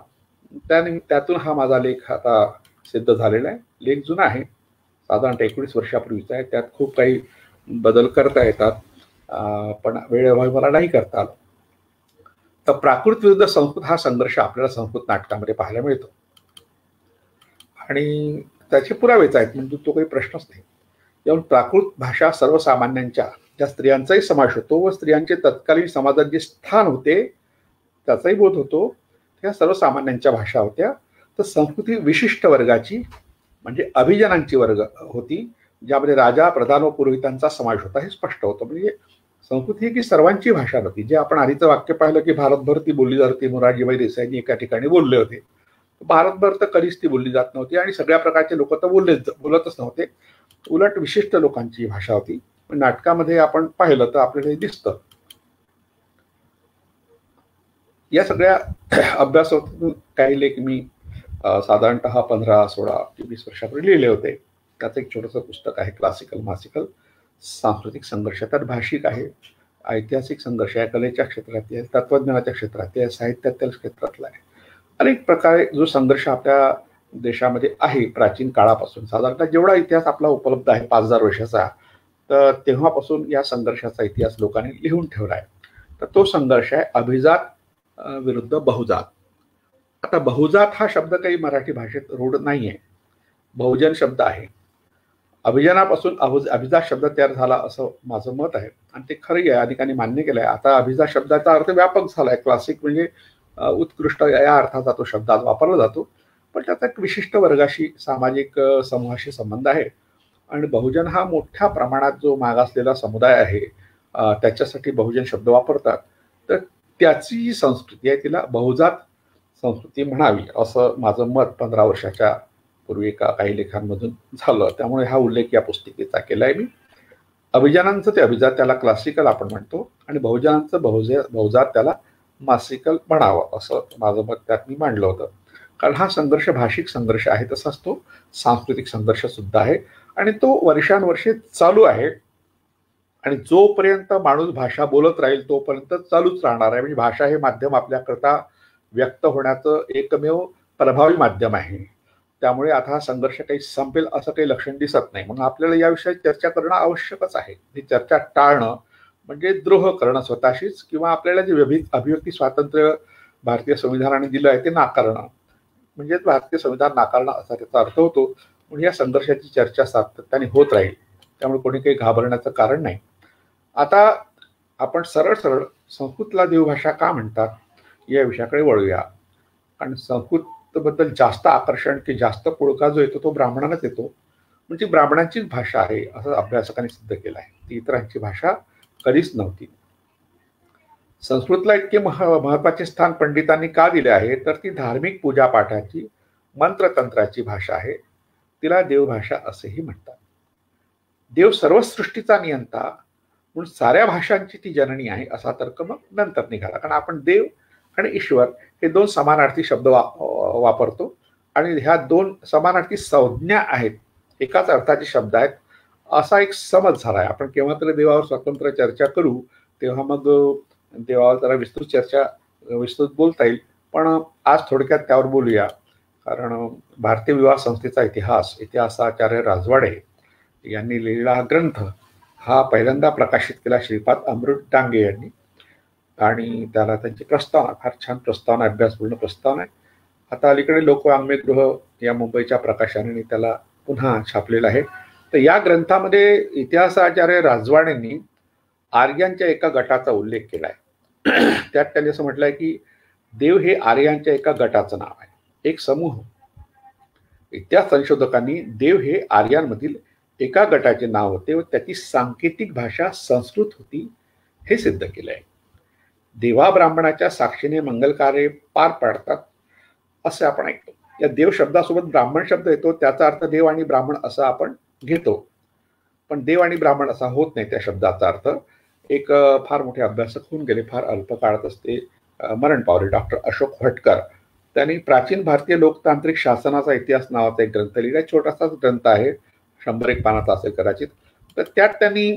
त्यातून हा माझा लेख आता सिद्ध झालेला आहे. लेख जुना आहे, साधारणतः 19 वर्षापूर्वीचा आहे. त्यात खूप काही बदल करता येतात, पण वेळेअभावी मला नाही करता आलं. तर प्राकृत विरुद्ध संस्कृत हा संघर्ष आपल्याला संस्कृत नाटकामध्ये पाहायला मिळतो आणि त्याचे पुरावेच आहेत, म्हणजे तो काही प्रश्नच नाही. जेव्हा प्राकृत भाषा सर्वसामान्यांच्या, ज्या स्त्रियांचाही समावेश होतो व स्त्रियांचे तत्कालीन समाजात जे स्थान होते त्याचाही बोध होतो, त्या सर्वसामान्यांच्या भाषा होत्या. तर संस्कृत ही विशिष्ट वर्गाची म्हणजे अभिजनांची वर्ग होती, ज्यामध्ये राजा, प्रधान व पुरोहितांचा समावेश होता. हे स्पष्ट होतं. म्हणजे संस्कृत ही की सर्वांची भाषा नव्हती. जे आपण आधीचं वाक्य पाहिलं की भारतभर ती बोलली जात होती, मोरारजीभाई देसाईंनी एका ठिकाणी बोलले होते. भारतभर तर कधीच ती बोलली जात नव्हती आणि सगळ्या प्रकारचे लोक तर बोलतच नव्हते. उलट विशिष्ट लोकांची भाषा होती. नाटकामध्ये आपण पाहिलं तर आपल्याला हे दिसतं. या सगळ्या अभ्यासातून काही लेख मी साधारणतः 15, 16, 20 वर्षापूर्वी लिहिले होते. त्याचं एक छोटंसं पुस्तक आहे, क्लासिकल मासिकल, सांस्कृतिक संघर्ष. त्यात भाषिक आहे, ऐतिहासिक संघर्ष आहे, कलेच्या क्षेत्रात आहे, तत्वज्ञानाच्या क्षेत्रात आहे, साहित्यातील क्षेत्रातला आहे. अनेक प्रकारे जो संघर्ष आपल्या देशामध्ये आहे प्राचीन काळापासून, साधारणतः जेवढा इतिहास आपला उपलब्ध आहे 5000 वर्षाचा, तर तेव्हापासून या संघर्षाचा इतिहास लोकांनी लिहून ठेवला आहे. तर तो संघर्ष आहे अभिजात विरुद्ध बहुजात. आता बहुजात हा शब्द काही मराठी भाषेत रूढ नाही आहे, बहुजन शब्द आहे. अभिजनापासून अभिजात शब्द तयार झाला असं माझं मत आहे आणि ते खरंही आहे, अनेकांनी मान्य केलं आहे. आता अभिजात शब्दाचा अर्थ व्यापक झाला आहे. क्लासिक म्हणजे उत्कृष्ट या अर्थाचा तो शब्द आज वापरला जातो, पण त्याचा एक विशिष्ट वर्गाशी, सामाजिक समूहाशी संबंध आहे. आणि बहुजन हा मोठ्या प्रमाणात जो मागासलेला समुदाय आहे त्याच्यासाठी बहुजन शब्द वापरतात. तर त्याची जी संस्कृती आहे तिला बहुजात संस्कृती म्हणावी असं माझं मत 15 वर्षाच्या पूर्वी काही लेखांमधून झालं. त्यामुळे हा उल्लेख या पुस्तिकेचा केलाय मी. अभिजनांचं ते अभिजात, त्याला क्लासिकल आपण म्हणतो, आणि बहुजनांचं बहुजात, त्याला मासिकल म्हणावं, असं माझं मत त्यात मी मांडलं होतं. कारण हा संघर्ष भाषिक संघर्ष आहे, तसाच तो सांस्कृतिक संघर्ष सुद्धा आहे, आणि तो वर्षानुवर्षे चालू आहे. आणि जोपर्यंत माणूस भाषा बोलत राहील तोपर्यंत चालूच राहणार आहे. म्हणजे भाषा हे माध्यम आपल्याकरता व्यक्त होण्याचं एकमेव प्रभावी माध्यम आहे. त्यामुळे आता हा संघर्ष काही संपेल असं काही लक्षण दिसत नाही. म्हणून आपल्याला या विषयात चर्चा करणं आवश्यकच आहे. ही चर्चा टाळणं म्हणजे द्रोह करणं स्वतःशीच, किंवा आपल्याला जे अभिव्यक्ती स्वातंत्र्य भारतीय संविधानाने दिलं आहे ते नाकारणं, म्हणजे भारतीय संविधान नाकारणं असा त्याचा अर्थ होतो. म्हणून या संघर्षाची चर्चा सातत्याने होत राहील. त्यामुळे कोणी काही घाबरण्याचं कारण नाही. आता आपण सरळ सरळ संस्कृतला देवभाषा का म्हणतात या विषयाकडे वळूया. कारण संस्कृत बद्दल जास्त आकर्षण की जास्त पुळका जो येतो तो ब्राह्मणांनाच येतो. म्हणजे ब्राह्मणांचीच भाषा आहे असं अभ्यासकांनी सिद्ध केलं आहे. ती इतरांची भाषा कधीच नव्हती. संस्कृतला इतके महत्वाचे स्थान पंडितांनी का दिले आहे, तर ती धार्मिक पूजापाठाची, मंत्रतंत्राची भाषा आहे. तिला देवभाषा असेही म्हणतात. देव सर्व सृष्टीचा नियंता म्हणून साऱ्या भाषांची ती जननी आहे असा तर्क मग नंतर निघाला. कारण आपण देव आणि ईश्वर हे दोन समानार्थी शब्द वापरतो, आणि ह्या दोन समानार्थी संज्ञा आहेत, एकाच अर्थाचे शब्द आहेत, असा एक समज झाला आहे. आपण केव्हा तरी देवावर स्वतंत्र चर्चा करू तेव्हा मग देवावर जरा विस्तृत बोलता येईल. पण आज थोडक्यात त्यावर बोलूया. कारण भारतीय विवाह संस्थेचा इतिहासाचार्य राजवाडे यांनी लिहिलेला हा ग्रंथ हा पहिल्यांदा प्रकाशित केला श्रीपाद अमृत डांगे यांनी, आणि त्याला त्यांची प्रस्तावना, फार छान प्रस्तावना, अभ्यासपूर्ण प्रस्तावना आहे. आता अलीकडे लोकवाङ्मयगृह या मुंबईच्या प्रकाशनाने त्याला पुन्हा छापलेलं आहे. तर या ग्रंथामध्ये इतिहासाचार्य राजवाडेंनी आर्यांच्या एका गटाचा उल्लेख केला आहे. त्यात त्यांनी असं म्हटलंय की देव हे आर्यांच्या एका गटाचं नाव आहे, एक समूह. इतिहास संशोधकांनी देव हे आर्यांमधील एका गटाचे नाव होते व त्याची सांकेतिक भाषा संस्कृत होती हे सिद्ध केलं आहे. देवा ब्राह्मणाच्या साक्षीने मंगल कार्य पार पाडतात असे आपण ऐकतो. या देव शब्दासोबत ब्राह्मण शब्द येतो, त्याचा अर्थ देव आणि ब्राह्मण असा आपण घेतो. पण देव आणि ब्राह्मण असा होत नाही त्या शब्दाचा अर्थ. एक फार मोठे अभ्यासक होऊन गेले, फार अल्प काळात असते मरण पावले, डॉक्टर अशोक भटकर. त्यांनी प्राचीन भारतीय लोकतांत्रिक शासनाचा इतिहास नावाचा एक ग्रंथ लिहिला. छोटासाच ग्रंथ आहे, 100-1 पानाचा असेल कदाचित. तर त्यात त्यांनी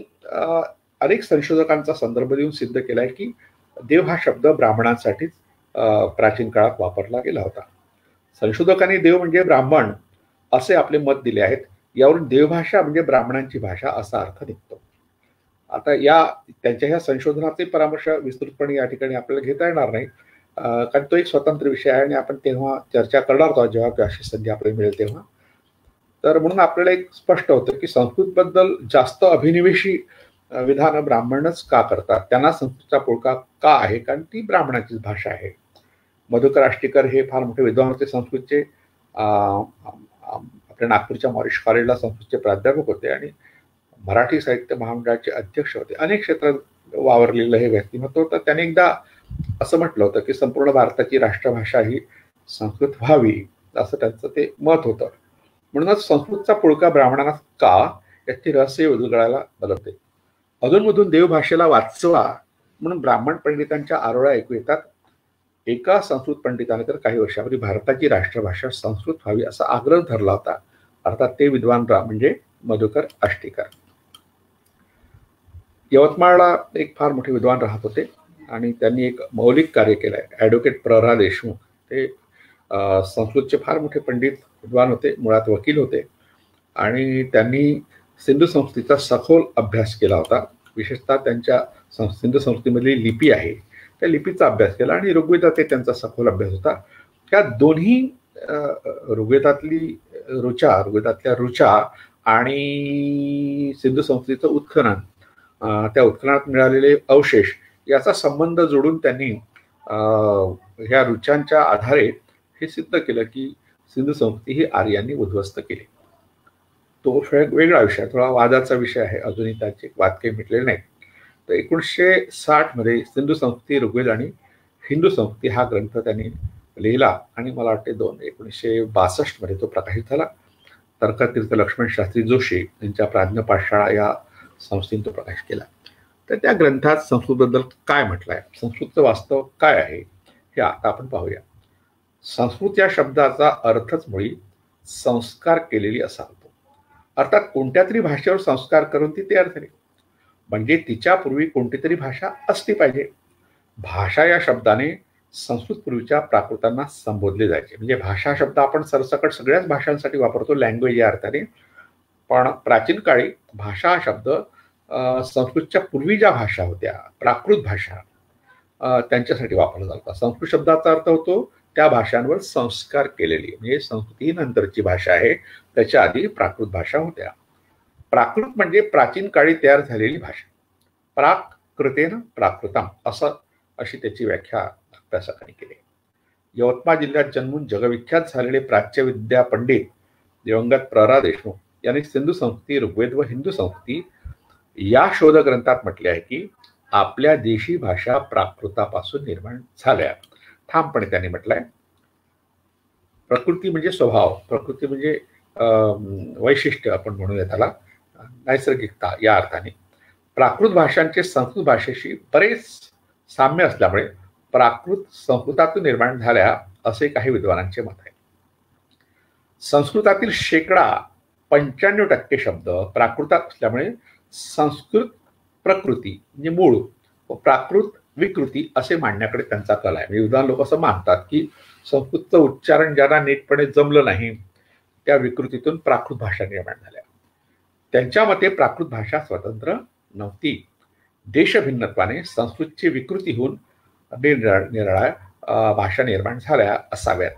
अनेक संशोधकांचा संदर्भ देऊन सिद्ध केलाय की देव हा शब्द ब्राह्मणांसाठीच प्राचीन काळात वापरला गेला होता. संशोधकांनी देव म्हणजे ब्राह्मण असे आपले मत दिले आहेत. यावरून देवभाषा म्हणजे ब्राह्मणांची भाषा असा अर्थ निघतो. आता त्यांच्या ह्या संशोधनाचे परामर्श विस्तृतपणे या ठिकाणी आपल्याला घेता येणार नाही, कारण तो एक स्वतंत्र विषय आहे आणि आपण तेव्हा चर्चा करणार आहोत जेव्हा अशी संधी आपल्याला मिळेल तेव्हा. तर म्हणून आपल्याला एक स्पष्ट होतं की संस्कृत बद्दल जास्त अभिनिवेशी विधान ब्राह्मणच का करतात, त्यांना संस्कृतचा पुळका का आहे, कारण ती ब्राह्मणाचीच भाषा आहे. मधुकर आष्टीकर हे फार मोठे विद्वान होते संस्कृतचे. आपल्या नागपूरच्या मॉरिश कॉलेजला संस्कृतचे प्राध्यापक होते आणि मराठी साहित्य महामंडळाचे अध्यक्ष होते. अनेक क्षेत्रात वावरलेलं हे व्यक्तिमत्व होतं. त्याने एकदा असं म्हटलं होतं की संपूर्ण भारताची राष्ट्रभाषा ही संस्कृत व्हावी, असं त्यांचं ते मत होतं. म्हणूनच संस्कृतचा पुळका ब्राह्मणांना का याची रहस्य उलगडायला बदलते. अधूनमधून देवभाषेला वाचवा म्हणून ब्राह्मण पंडितांच्या आरोळ्या ऐकू येतात. एका संस्कृत पंडिताने तर काही वर्षापूर्वी भारताची राष्ट्रभाषा संस्कृत व्हावी असा आग्रह धरला होता. अर्थात ते विद्वान म्हणजे मधुकर आष्टीकर. यवतमाळला एक फार मोठे विद्वान राहत होते आणि त्यांनी एक मौलिक कार्य केलं आहे. ॲडव्होकेट प्र. देशमुख ते संस्कृतचे फार मोठे पंडित विद्वान होते, मुळात वकील होते, आणि त्यांनी सिंधू संस्कृतीचा सखोल अभ्यास केला होता. विशेषतः त्यांच्या सिंधू संस्कृतीमधली लिपी आहे त्या लिपीचा अभ्यास केला आणि ऋग्वेदात त्यांचा सखोल अभ्यास होता. त्या दोन्ही ऋग्वेदातल्या ऋचा आणि सिंधू संस्कृतीचं उत्खनन, त्या उत्खननात मिळालेले अवशेष याचा संबंध जोडून त्यांनी ह्या ऋचांच्या आधारे हे सिद्ध केलं की सिंधू संस्कृती ही आर्यांनी उद्ध्वस्त केली. तो वेगळा विषय, थोडा वादाचा विषय आहे, अजूनही त्याचे वाद काही मिटलेले नाहीत. तर 1960 मध्ये सिंधू संस्कृती, ऋग्वेद आणि हिंदू संस्कृती हा ग्रंथ त्यांनी लिहिला आणि मला वाटते 1962 मध्ये तो प्रकाशित झाला. तर्कतीर्थ लक्ष्मण शास्त्री जोशी यांच्या प्राज्ञ पाठशाळा या संस्थेने तो प्रकाश केला. तर त्या ग्रंथात संस्कृतबद्दल काय म्हटलं आहे, संस्कृतचं वास्तव काय आहे, हे आता आपण पाहूया. संस्कृत या शब्दाचा अर्थच मुळी संस्कार केलेली असा होतो. अर्थात कोणत्या तरी भाषेवर संस्कार करून ती तयार झाली, म्हणजे तिच्यापूर्वी कोणती तरी भाषा असली पाहिजे. भाषा या शब्दाने संस्कृत पूर्वीच्या प्राकृतांना संबोधले जायचे. म्हणजे भाषा शब्द आपण सरसकट सगळ्याच भाषांसाठी वापरतो, लँग्वेज या अर्थाने. पण प्राचीन काळी भाषा हा शब्द संस्कृतच्या पूर्वी ज्या भाषा होत्या, प्राकृत भाषा, त्यांच्यासाठी वापरला जातो. संस्कृत शब्दाचा अर्थ होतो त्या भाषांवर संस्कार केलेली. म्हणजे संस्कृत ही नंतरची भाषा आहे, त्याच्या आधी प्राकृत भाषा होत्या. प्राकृत म्हणजे प्राचीन काळी तयार झालेली भाषा. प्राकृतेन प्राकृतम अशी त्याची व्याख्या अभ्यासकांनी केली. यवतमाळ जिल्ह्यात जन्मून जगविख्यात झालेले प्राच्यविद्या पंडित दिवंगत प्र. देशमुख यांनी सिंधू संस्कृती, ऋग्वेद व हिंदू संस्कृती या शोध ग्रंथात म्हटले आहे की आपल्या देशी भाषा प्राकृतापासून निर्माण झाल्या. ठामपणे त्यांनी म्हटलंय. प्रकृती म्हणजे स्वभाव, प्रकृती म्हणजे वैशिष्ट्य आपण म्हणूया त्याला, नैसर्गिकता या अर्थाने. प्राकृत भाषांचे संस्कृत भाषेशी बरेच साम्य असल्यामुळे प्राकृत संस्कृतातून निर्माण झाल्या असे काही विद्वानांचे मत आहे. संस्कृतातील 95% शब्द प्राकृतात असल्यामुळे संस्कृत प्रकृती म्हणजे मूळ व प्राकृत विकृती असे मांडण्याकडे त्यांचा कल आहे. म्हणजे विद्वान लोक असं मानतात की संस्कृतचं उच्चारण ज्यांना नीटपणे जमलं नाही त्या विकृतीतून प्राकृत भाषा निर्माण झाल्या. त्यांच्या मते प्राकृत भाषा स्वतंत्र नव्हती. देशभिन्नत्वाने संस्कृतची विकृती होऊन निराळ्या भाषा निर्माण झाल्या असाव्यात.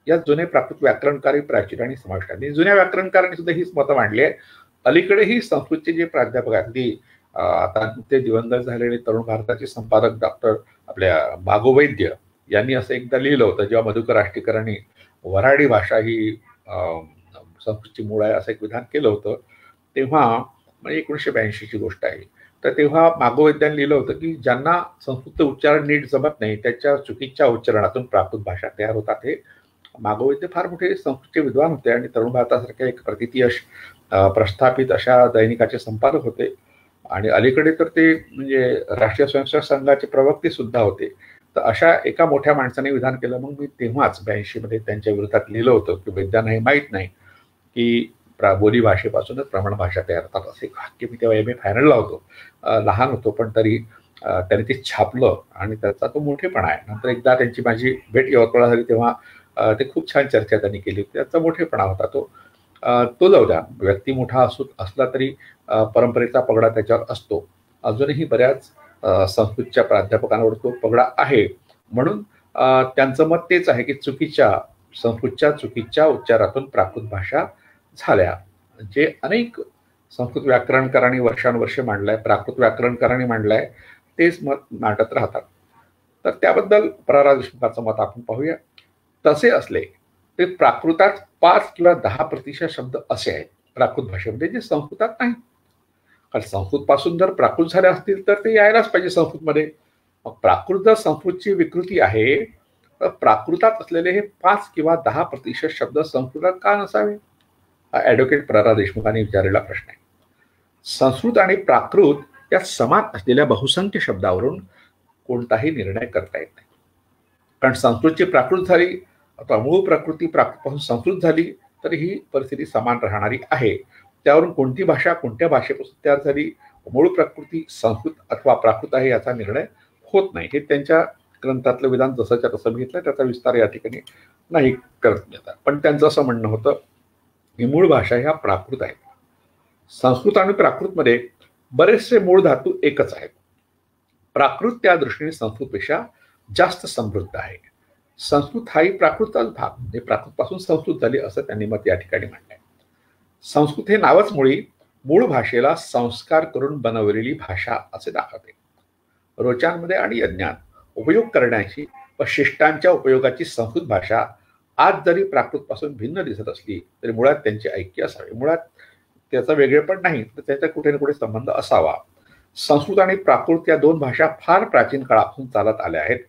यात जुने प्राकृत व्याकरणकारी प्राचीन आणि समाविष्ट आहेत. जुन्या व्याकरणकारांनी सुद्धा हीच मतं मांडली आहे. अलीकडेही संस्कृतचे जे प्राध्यापक आहेत, आता ते दिवंगत झालेले तरुण भारताचे संपादक डॉक्टर आपल्या भागवैद्य यांनी असं एकदा लिहिलं होतं, जेव्हा मधुकर आष्टीकरांनी वऱ्हाडी भाषा ही संस्कृतची मूळ आहे असं एक विधान केलं होतं, तेव्हा म्हणजे 1982ची गोष्ट आहे. तर तेव्हा भागवैद्यांनी लिहिलं होतं की ज्यांना संस्कृत उच्चारण नीट जमत नाही त्याच्या चुकीच्या उच्चारणातून प्राकृत भाषा तयार होतात. हे भागवैद्य फार मोठे संस्कृतचे विद्वान होते आणि तरुण भारतासारख्या एक प्रतितीयश प्रस्थापित अशा दैनिकाचे संपादक होते. आणि अलीकडे तर ते म्हणजे राष्ट्रीय स्वयंसेवक संघाचे प्रवक्ते सुद्धा होते. तर अशा एका मोठ्या माणसाने विधान केलं. मग मी तेव्हाच 82मध्ये त्यांच्या विरोधात लिहिलं होतं की वैद्यांना हे माहीत नाही की बोली भाषेपासूनच प्रमाण भाषा तयार होतात. असे वाक्य मी तेव्हा MA फायनलला होतो, लहान होतो, पण तरी त्यांनी ते छापलं आणि त्याचा तो मोठेपणा आहे. नंतर एकदा त्यांची माझी भेट यवतमाळला झाली तेव्हा ते खूप छान चर्चा त्यांनी केली. त्याचा मोठेपणा होता तो जाऊ द्या. व्यक्ती मोठा असला तरी परंपरेचा पगडा त्याच्यावर असतो. अजूनही बऱ्याच संस्कृतच्या प्राध्यापकांवर तो पगडा आहे. म्हणून त्यांचं मत तेच आहे की संस्कृतच्या चुकीच्या उच्चारातून प्राकृत भाषा झाल्या. जे अनेक संस्कृत व्याकरणकारांनी वर्षानुवर्षे मांडलंय, प्राकृत व्याकरणकारांनी मांडलंय, तेच मत मांडत राहतात. तर त्याबद्दल प्र. देशमुखाचं मत आपण पाहूया. तसे असले ते प्राकृतात 5 किंवा 10% शब्द असे आहेत प्राकृत भाषेमध्ये जे संस्कृतात नाही. कारण संस्कृत पासून जर प्राकृत झाले असतील तर ते यायलाच पाहिजे संस्कृतमध्ये. मग प्राकृत जर संस्कृतची विकृती आहे तर प्राकृतात असलेले हे 5 किंवा 10% शब्द संस्कृतात का नसावे, हा ॲडव्होकेट प्र. देशमुखांनी विचारलेला प्रश्न आहे. संस्कृत आणि प्राकृत या समान असलेल्या बहुसंख्य शब्दावरून कोणताही निर्णय करता येत नाही. कारण संस्कृतची प्राकृत झाली आता मूळ प्रकृती प्राकृतपासून संस्कृत झाली तर ही परिस्थिती समान राहणारी आहे. त्यावरून कोणती भाषा कोणत्या भाषेपासून तयार झाली, मूळ प्रकृती संस्कृत अथवा प्राकृत आहे याचा निर्णय होत नाही. हे त्यांच्या ग्रंथातलं विधान जसंच्या तसं घेतलं, त्याचा विस्तार या ठिकाणी नाही करत येतात. पण त्यांचं असं म्हणणं होतं की मूळ भाषा ह्या प्राकृत आहेत. संस्कृत आणि प्राकृतमध्ये बरेचसे मूळ धातू एकच आहेत. प्राकृत त्या दृष्टीने संस्कृतपेक्षा जास्त समृद्ध आहे. संस्कृत हाही प्राकृतचाच भाग, म्हणजे प्राकृतपासून संस्कृत झाली असं त्यांनी मत या ठिकाणी मांडलंय. संस्कृत हे नावच मुळी मूळ भाषेला संस्कार करून बनवलेली भाषा असे दाखवते. रोचांमध्ये आणि यज्ञात उपयोग करण्याची व शिष्टांच्या उपयोगाची संस्कृत भाषा आज जरी प्राकृतपासून भिन्न दिसत असली तरी मुळात त्यांचे ऐक्य असावे. मुळात त्याचा वेगळेपण नाही तर त्याचा कुठे ना कुठे संबंध असावा. संस्कृत आणि प्राकृत या दोन भाषा फार प्राचीन काळापासून चालत आल्या आहेत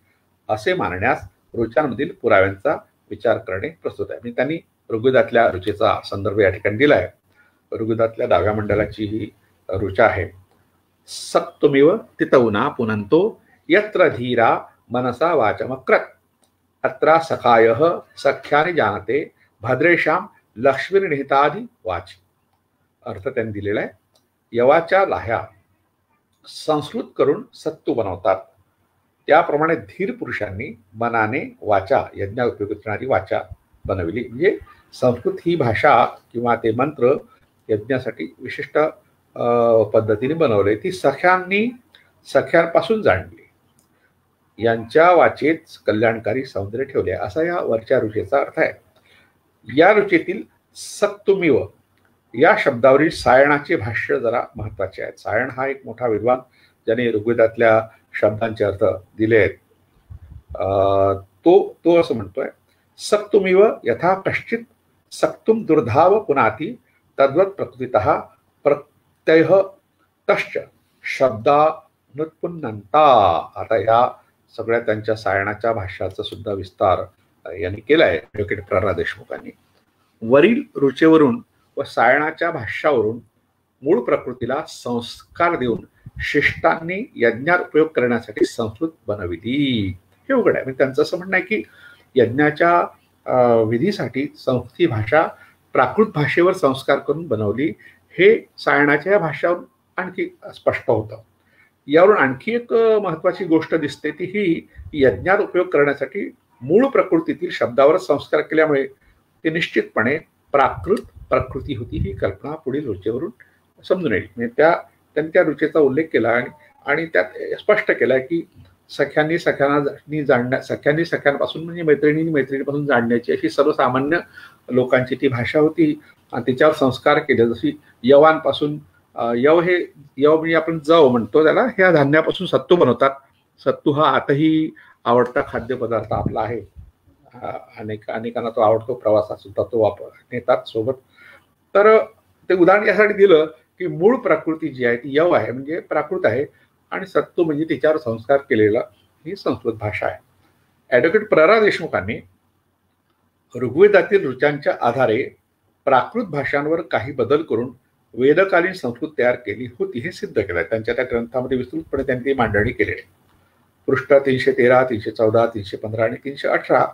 असे मानण्यास रुचांमधील पुराव्यांचा विचार करणे प्रस्तुत आहे. त्यांनी ऋग्वेदातल्या रुचेचा संदर्भ या ठिकाणी दिला आहे. ऋग्वेदातल्या 10व्या मंडलाची ही ऋचा आहे. सक्तुमिव तितौना पुनंतो यत्र धीरा मनसा वाचमक्रत अत्रा सखायः सख्याने जानते भद्रेशाम लक्ष्मीर्निहितादि वाची. अर्थ त्यांनी दिलेला आहे. यवाच्या लाह्या संस्कृत करून सत्तू बनवतात, त्याप्रमाणे धीर पुरुषांनी मनाने वाचा, यज्ञा उपयोगी असणारी वाचा बनवली. म्हणजे संस्कृत ही भाषा किंवा ते मंत्र यज्ञासाठी विशिष्ट पद्धतीने बनवले. ती सख्यांपासून जाणली, यांच्या वाचेत कल्याणकारी सौंदर्य ठेवले, असा या वरच्या ऋचेचा अर्थ आहे. या ऋचेतील सक्तुमिव या शब्दावरील सायणाचे भाष्य जरा महत्वाचे आहे. सायण हा एक मोठा विद्वान ज्याने ऋग्वेदातल्या शब्दांचे अर्थ दिले आहेत. तो असं म्हणतोय, सक्तुमिव यथा कश्चित सक्तुम दुर्धाव पुनाती तद्वत प्रकृतितः प्रत्यय तश्च शब्दानुत्पन्नता. आता या सगळ्या त्यांच्या सायणाच्या भाष्याचा सुद्धा विस्तार यांनी केलाय ॲडव्होकेट प्र. देशमुखांनी. वरील ऋचेवरून व सायणाच्या भाष्यावरून मूळ प्रकृतीला संस्कार देऊन शिष्टांनी यज्ञात उपयोग करण्यासाठी संस्कृत बनविली. हे उघड आहे. म्हणजे त्यांचं असं म्हणणं आहे की यज्ञाच्या विधीसाठी संस्कृती भाषा प्राकृत भाषेवर संस्कार करून बनवली. हे सायणाच्या भाषावरून आणखी स्पष्ट होतं. यावरून आणखी एक महत्वाची गोष्ट दिसते ती ही, यज्ञात उपयोग करण्यासाठी मूळ प्रकृतीतील शब्दावर संस्कार केल्यामुळे ते निश्चितपणे प्राकृत प्रकृती होती. ही कल्पना पुढील ऋचेवरून समजून येईल. म्हणजे त्यांनी त्या ऋचेचा उल्लेख केला आणि त्यात स्पष्ट केला की सख्यांनी सख्यांपासून म्हणजे मैत्रिणीपासून जाणण्याची अशी सर्वसामान्य लोकांची ती भाषा होती आणि तिच्यावर संस्कार केले. जशी यवांपासून यव म्हणजे आपण जव म्हणतो त्याला, ह्या धान्यापासून सत्तू बनवतात. सत्तू हा आताही आवडता खाद्यपदार्थ आपला आहे. अनेकांना तो आवडतो. प्रवासात सुद्धा तो नेतात सोबत. तर ते उदाहरण यासाठी दिलं की मूळ प्रकृती जी आहे ती यव आहे, म्हणजे प्राकृत आहे, आणि सत्तू म्हणजे तिच्यावर संस्कार केलेला ही संस्कृत भाषा आहे. ॲडव्होकेट प्र. देशमुखांनी ऋग्वेदातील ऋचांच्या आधारे प्राकृत भाषांवर काही बदल करून वेदकालीन संस्कृत तयार केली होती हे सिद्ध केलं. त्यांच्या त्या ग्रंथामध्ये विस्तृतपणे त्यांनी ती मांडणी केलेली. पृष्ठ 313, 314, 315 आणि 318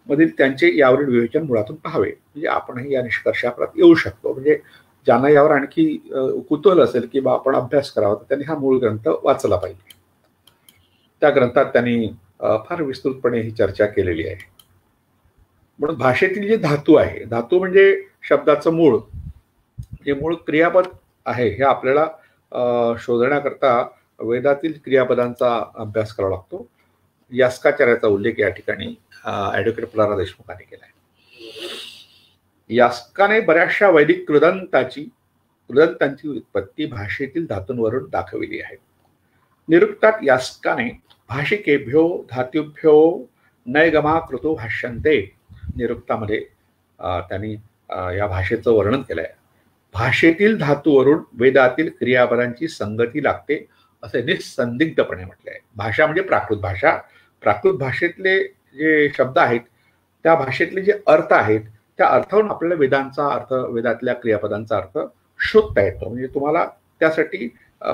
मधील त्यांचे यावरील विवेचन मुळातून पाहावे. म्हणजे आपणही या निष्कर्षापर्यंत येऊ शकतो. म्हणजे ज्यांना यावर आणखी कुतूहल असेल की बा आपण अभ्यास करावा, तर त्यांनी हा मूळ ग्रंथ वाचला पाहिजे. त्या ग्रंथात त्यांनी फार विस्तृतपणे ही चर्चा केलेली आहे. म्हणून भाषेतील जे धातू आहे, धातू म्हणजे शब्दाचं मूळ, जे मूळ क्रियापद आहे, हे आपल्याला शोधण्याकरता वेदातील क्रियापदांचा अभ्यास करावा लागतो. यास्काचार्याचा उल्लेख या ठिकाणी ॲडव्होकेट प्र. देशमुखांनी केला आहे. यास्काने बऱ्याचशा वैदिक कृदंतांची उत्पत्ती भाषेतील धातूंवरून दाखविली आहे. निरुक्तात यास्काने भाषिकेभ्यो धातुभ्यो नयगमा कृतो भाष्यन्ते. निरुक्तामध्ये त्यांनी या भाषेचं वर्णन केलंय. भाषेतील धातूवरून वेदातील क्रियापदांची संगती लागते असे निसंदिग्धपणे म्हटले आहे. भाषा म्हणजे प्राकृत भाषा. प्राकृत भाषेतले जे शब्द आहेत, त्या भाषेतले जे अर्थ आहेत, त्या अर्थावरून आपल्याला वेदांचा अर्थ, वेदातल्या क्रियापदांचा अर्थ शोधता येतो. म्हणजे तुम्हाला त्यासाठी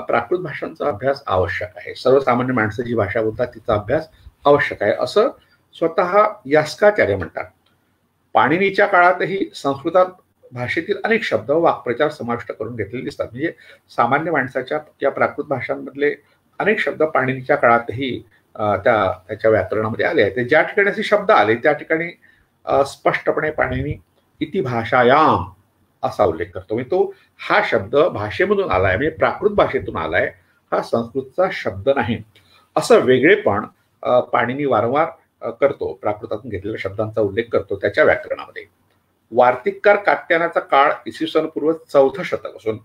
प्राकृत भाषांचा अभ्यास आवश्यक आहे. सर्वसामान्य माणसं जी भाषा बोलतात तिचा अभ्यास आवश्यक आहे असं स्वतः यास्काचार्य म्हणतात. पाणिनीच्या काळातही संस्कृतात भाषेतील अनेक शब्द वाक्प्रचार समाविष्ट करून घेतलेले दिसतात. म्हणजे सामान्य माणसाच्या या प्राकृत भाषांमधले अनेक शब्द पाणिनीच्या काळातही त्याच्या व्याकरणामध्ये आले आहेत. ज्या ठिकाणी असे शब्द आले त्या ठिकाणी स्पष्टपणे पाणिनी इति भाषायाम असा उल्लेख करतो. म्हणजे तो हा शब्द भाषेमधून आलाय, म्हणजे प्राकृत भाषेतून आलाय, हा संस्कृतचा शब्द नाही असं वेगळेपण पाणिनी वारंवार करतो. प्राकृतातून घेतलेल्या शब्दांचा उल्लेख करतो त्याच्या व्याकरणामध्ये. वार्तिककार कात्यायनाचा काळ इसवी सन पूर्व 4थं शतक असून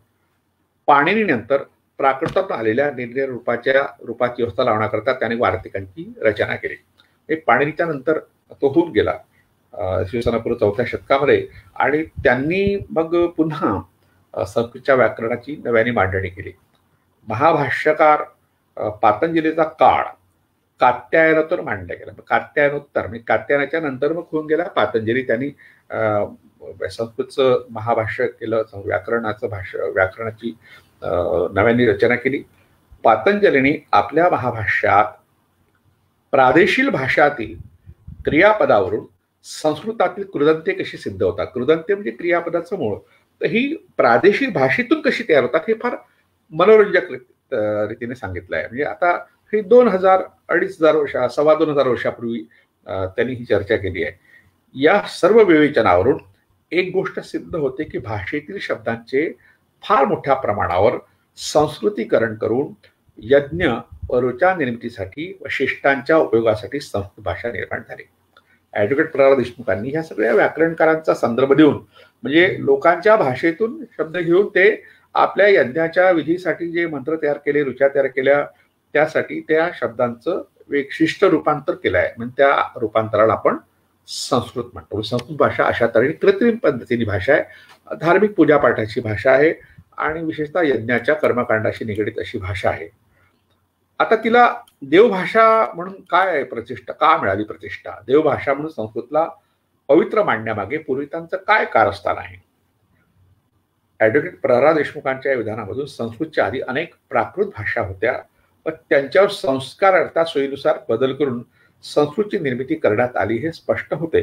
पाणिनीनंतर प्राकृतातून आलेल्या निर्णय रूपाची व्यवस्था लावण्याकरता त्याने वार्तिकांची रचना केली. एक पाणिनीच्या नंतर तो होऊन गेला इसवी सन पूर्व 4थ्या शतकामध्ये, आणि त्यांनी मग पुन्हा संस्कृतच्या व्याकरणाची नव्याने मांडणी केली. महाभाष्यकार पातंजलीचा काळ कात्यायनातून मांडला गेला. कात्यायनोत्तर म्हणजे कात्यायनाच्या नंतर मग होऊन गेला पातंजली. त्यांनी संस्कृतचं महाभाष्य केलं, व्याकरणाची नव्याने रचना केली. पातंजलीने आपल्या महाभाष्यात प्रादेशिक भाषातील क्रियापदावरून संस्कृतातील कृदंते कशी सिद्ध होतात, कृदंते म्हणजे क्रियापदाचं मूळ, तर ही प्रादेशिक भाषेतून कशी तयार होतात हे फार मनोरंजक रीतीने सांगितलं आहे. म्हणजे आता हे 2000 2500 वर्ष 2,500 वर्षापूर्वी त्यांनी ही चर्चा केली आहे. या सर्व विवेचनावरून एक गोष्ट सिद्ध होते की भाषेतील शब्दांचे फार मोठ्या प्रमाणावर संस्कृतीकरण करून यज्ञ व ऋचा निर्मितीसाठी व शिष्टांच्या उपयोगासाठी संस्कृत भाषा निर्माण झाली. ॲडव्होकेट प्रल्हाद देशमुखांनी ह्या सगळ्या व्याकरणकारांचा संदर्भ देऊन म्हणजे लोकांच्या भाषेतून शब्द घेऊन ते आपल्या यज्ञाच्या विधीसाठी जे मंत्र तयार केले, ऋचा तयार केल्या, त्यासाठी त्या शब्दांचं विशिष्ट रूपांतर केलं आहे. म्हणजे त्या रूपांतराला आपण संस्कृत म्हणतो. संस्कृत भाषा अशा तऱ्हेने कृत्रिम पद्धतीने भाषा आहे, धार्मिक पूजापाठाची भाषा आहे आणि विशेषतः यज्ञाच्या कर्मकांडाशी निगडित अशी भाषा आहे. आता तिला देवभाषा म्हणून काय प्रतिष्ठा का मिळाली? प्रतिष्ठा देवभाषा म्हणून संस्कृतला पवित्र मांडण्यामागे पूर्वितांचं काय कारस्थान आहे? ॲडव्होकेट प्रल्हाद देशमुखांच्या या विधानामधून संस्कृतच्या आधी अनेक प्राकृत भाषा होत्या व त्यांच्यावर संस्कार अर्थात सोयीनुसार बदल करून संस्कृतची निर्मिती करण्यात आली हे स्पष्ट होते.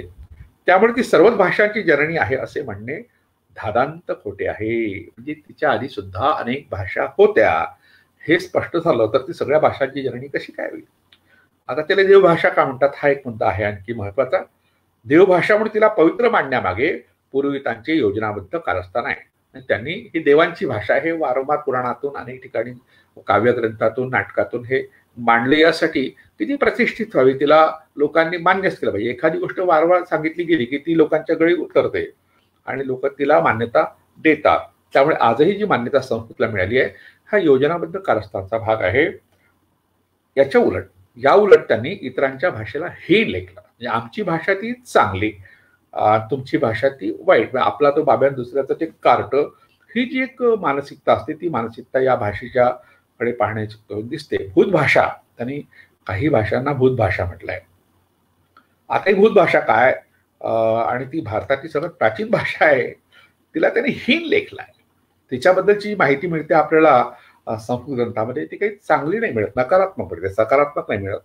त्यामुळे ती सर्वच भाषांची जननी आहे असे म्हणणे धादांत खोटे आहे. म्हणजे तिच्या आधी सुद्धा अनेक भाषा होत्या हे स्पष्ट झालं तर ती सगळ्या भाषांची जननी कशी काय होईल? आता त्याला देवभाषा का म्हणतात हा एक मुद्दा आहे आणखी महत्वाचा. देवभाषा म्हणून तिला पवित्र मांडण्यामागे पूर्वितांचे योजनाबद्ध कारस्थान आहे. त्यांनी ही देवांची भाषा हे वारंवार पुराणातून अनेक ठिकाणी काव्यग्रंथातून नाटकातून हे मांडले यासाठी की ती प्रतिष्ठित व्हावी, तिला लोकांनी मान्यच केलं पाहिजे. एखादी गोष्ट वारंवार सांगितली गेली की ती लोकांच्या गळी उतरते आणि लोक तिला मान्यता देतात. त्यामुळे आजही जी मान्यता संस्कृतला मिळाली आहे हा योजनाबद्ध कारस्थानचा भाग आहे. या उलट त्यांनी इतरांच्या भाषेला हीन लेखलं. म्हणजे आमची भाषा ती चांगली, तुमची भाषा ती वाईट, आपला तो बाब्यान दुसऱ्याचं ते कार्ट, ही जी एक मानसिकता असते ती मानसिकता या भाषेच्या कडे पाहण्याची दिसते. भूत भाषा, त्यांनी काही भाषांना भूत भाषा म्हटलंय. आता ही भूत भाषा काय आणि ती भारताची सगळ्यात प्राचीन भाषा आहे, तिला त्यांनी हीन लेखलाय. तिच्याबद्दलची माहिती मिळते आपल्याला संस्कृत ग्रंथामध्ये, ती काही चांगली नाही मिळत, नकारात्मक मिळते, सकारात्मक नाही मिळत.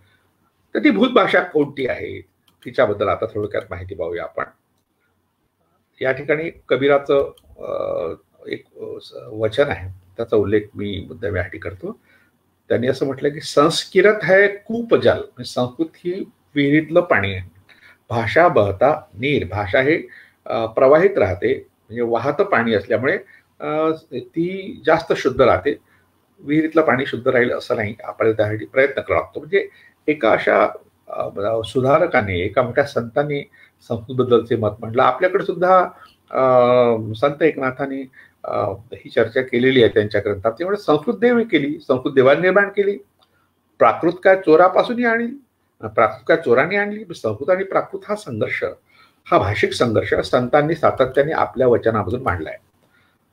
तर ती भूत भाषा कोणती आहे तिच्याबद्दल आता थोडक्यात माहिती पाहूया आपण. या ठिकाणी कबीराचं एक वचन आहे, त्याचा उल्लेख मी मुद्दाम यासाठी करतो. त्यांनी असं म्हटलं की संस्कृत है कूप जल, संस्कृत ही विहिरीतलं पाणी आहे. भाषा बहता नीर, भाषा हे प्रवाहित राहते म्हणजे वाहतं पाणी असल्यामुळे ती जास्त शुद्ध राहते. विहिरीतलं पाणी शुद्ध राहील असं नाही, आपण त्यासाठी प्रयत्न करावा लागतो. म्हणजे एका अशा सुधारकाने, एका मोठ्या संतांनी संस्कृतबद्दलचे मत म्हटलं. आपल्याकडे सुद्धा संत एकनाथांनी ही चर्चा केलेली आहे त्यांच्या ग्रंथात. त्यामुळे संस्कृत देवी केली, संस्कृत देवाने निर्माण केली. प्राकृत काय चोरापासूनही आणली, प्राकृत काय चोरांनी आणली. संस्कृत आणि प्राकृत हा संघर्ष, हा भाषिक संघर्ष संतांनी सातत्याने आपल्या वचनामधून मांडलाय.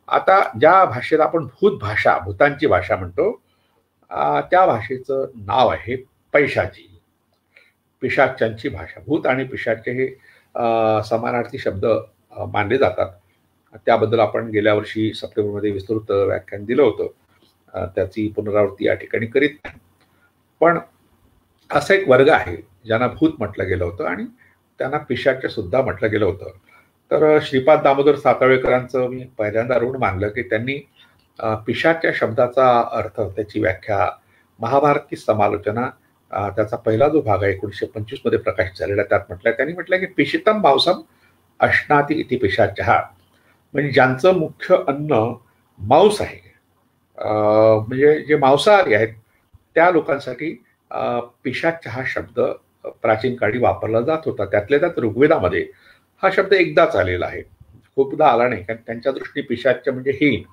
आता ज्या भाषेला आपण भूत भाषा, भूतांची भाषा म्हणतो, त्या भाषेचं नाव आहे पैशाची, पिशाच्यांची भाषा. भूत आणि पिशाच्य हे समानार्थी शब्द मानले जातात. त्याबद्दल आपण गेल्या वर्षी सप्टेंबरमध्ये विस्तृत व्याख्यान दिलं होतं, त्याची पुनरावृत्ती या ठिकाणी करीत नाही. पण असा एक वर्ग आहे ज्यांना भूत म्हटलं गेलं होतं आणि त्यांना पिशाच्य सुद्धा म्हटलं गेलं होतं. तर श्रीपाद दामोदर सातवळेकरांचं मी पहिल्यांदा ऋण मानलं की त्यांनी पिशाच्य शब्दाचा अर्थ, त्याची व्याख्या, महाभारती समालोचना, त्याचा पहिला जो भाग आहे 1925 मध्ये प्रकाशित झालेला, त्यात म्हटलंय, त्यांनी म्हटलंय की पिशितम मांसम अश्नाती इति पिशाच्यः, म्हणजे ज्यांचं मुख्य अन्न मांस आहे, म्हणजे जे मांसाहारी आहेत त्या लोकांसाठी पिशाच्य हा शब्द प्राचीन काळी वापरला जात होता. त्यातल्या त्यात ऋग्वेदामध्ये हा शब्द एकदाच आलेला आहे, खूपदा आला नाही. कारण त्यांच्या दृष्टीने पिशाच्य म्हणजे हीन,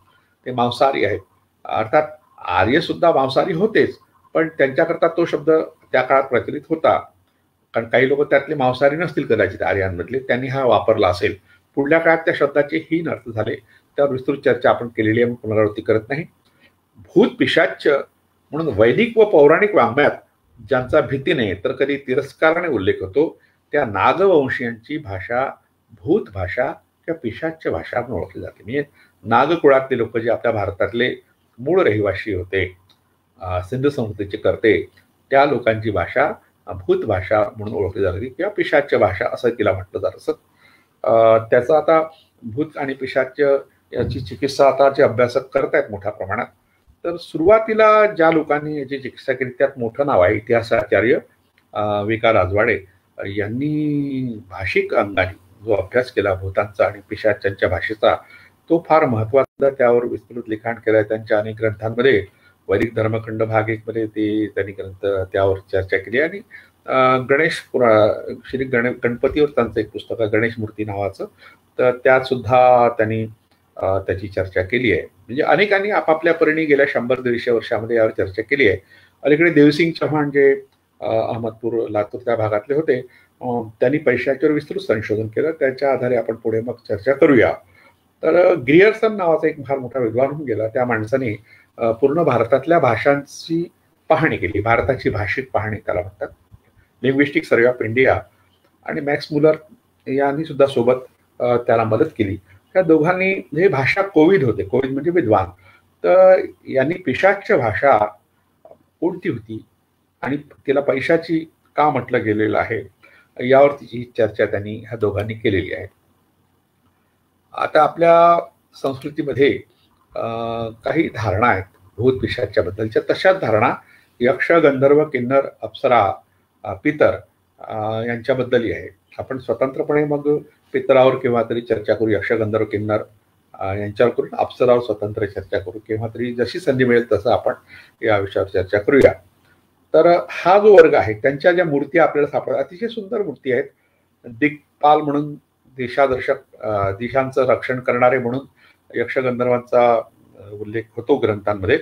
ते मांसाहारी आहेत. अर्थात आर्य सुद्धा मांसाहारी होतेच, पण त्यांच्याकरता तो शब्द त्या काळात प्रचलित होता. कारण काही लोक त्यातले मांसाहारी नसतील कदाचित आर्यांमधले, त्यांनी हा वापरला असेल. पुढल्या काळात त्या शब्दाचे हीन अर्थ झाले, त्यावर विस्तृत चर्चा आपण केलेली आहे, पुनरावृत्ती करत नाही. भूत पिशाच्य म्हणून वैदिक व पौराणिक वाङ्मयात ज्यांचा भीतीने तर कधी तिरस्काराने उल्लेख होतो, त्या नागवंशीयांची भाषा भूत भाषा किंवा पिशाच्य भाषा म्हणून ओळखली जाते. म्हणजे नागकुळातले लोक जे आपल्या भारतातले मूळ रहिवाशी होते, सिंधू संस्कृतीचे करते, त्या लोकांची भाषा भूत भाषा म्हणून ओळखली जाते किंवा पिशाच्य भाषा असं तिला म्हटलं जात असत. त्याचं आता भूत आणि पिशाच्य याची चिकित्सा आता जे अभ्यासक करत आहेत मोठ्या प्रमाणात. तर सुरुवातीला ज्या लोकांनी याची चिकित्सा केली त्यात मोठं नाव आहे इतिहासाचार्य विका राजवाडे यांनी भाषिक अंगाने जो अभ्यास केला भूतांचा आणि पिशाच्यांच्या भाषेचा तो फार महत्वाचा, त्यावर विस्तृत लिखाण केलंय त्यांच्या अनेक ग्रंथांमध्ये. वैदिक धर्मखंड भाग 1 मध्ये ते त्यांनी ग्रंथ त्यावर चर्चा केली. आणि गणेश श्री गणपतीवर त्यांचं एक पुस्तक आहे गणेश मूर्ती नावाचं, तर त्यात सुद्धा त्यांनी त्याची चर्चा केली आहे. म्हणजे अनेकांनी आपापल्या परीने गेल्या 100-150 वर्षामध्ये यावर चर्चा केली आहे. अलीकडे देवसिंग चव्हाण जे अहमदपूर लातूर त्या भागातले होते, त्यांनी पैशाच्यावर विस्तृत संशोधन केलं. त्याच्या आधारे आपण पुढे मग चर्चा करूया. तर ग्रियर्सन नावाचा एक फार मोठा विद्वान होऊन गेला. त्या माणसाने पूर्ण भारतातल्या भाषांची पाहणी केली, भारताची भाषिक पाहणी त्याला म्हणतात, लिंग्विस्टिक सर्वे ऑफ इंडिया. आणि मॅक्स मुलर यांनी सुद्धा सोबत त्याला मदत केली. त्या दोघांनी हे भाषा कोविद होते, कोविद म्हणजे विद्वान, तर यांनी पिशाच्य भाषा कोणती होती आणि तिला पैशाची का म्हटलं गेलेलं आहे यावरतीची चर्चा त्यांनी ह्या दोघांनी केलेली आहे. आता आपल्या संस्कृतीमध्ये काही धारणा आहेत भूत पिशाच्या बद्दलच्या, तशाच धारणा यक्ष गंधर्व किन्नर अप्सरा पितर यांच्याबद्दलही आहे. आपण स्वतंत्रपणे मग पितरावर केव्हा तरी चर्चा करू, यक्ष गंधर्व किन्नर यांच्यावर करून अप्सरावर स्वतंत्र चर्चा करू, केव्हा तरी जशी संधी मिळेल तसं आपण या विषयावर चर्चा करूया. तर हा जो वर्ग आहे त्यांच्या ज्या मूर्ती आपल्याला सापडतात अतिशय सुंदर मूर्ती आहेत. दिक्पाल म्हणून दिशादर्शक, दिशांचं रक्षण करणारे म्हणून यक्ष गंधर्वांचा उल्लेख होतो ग्रंथांमध्ये.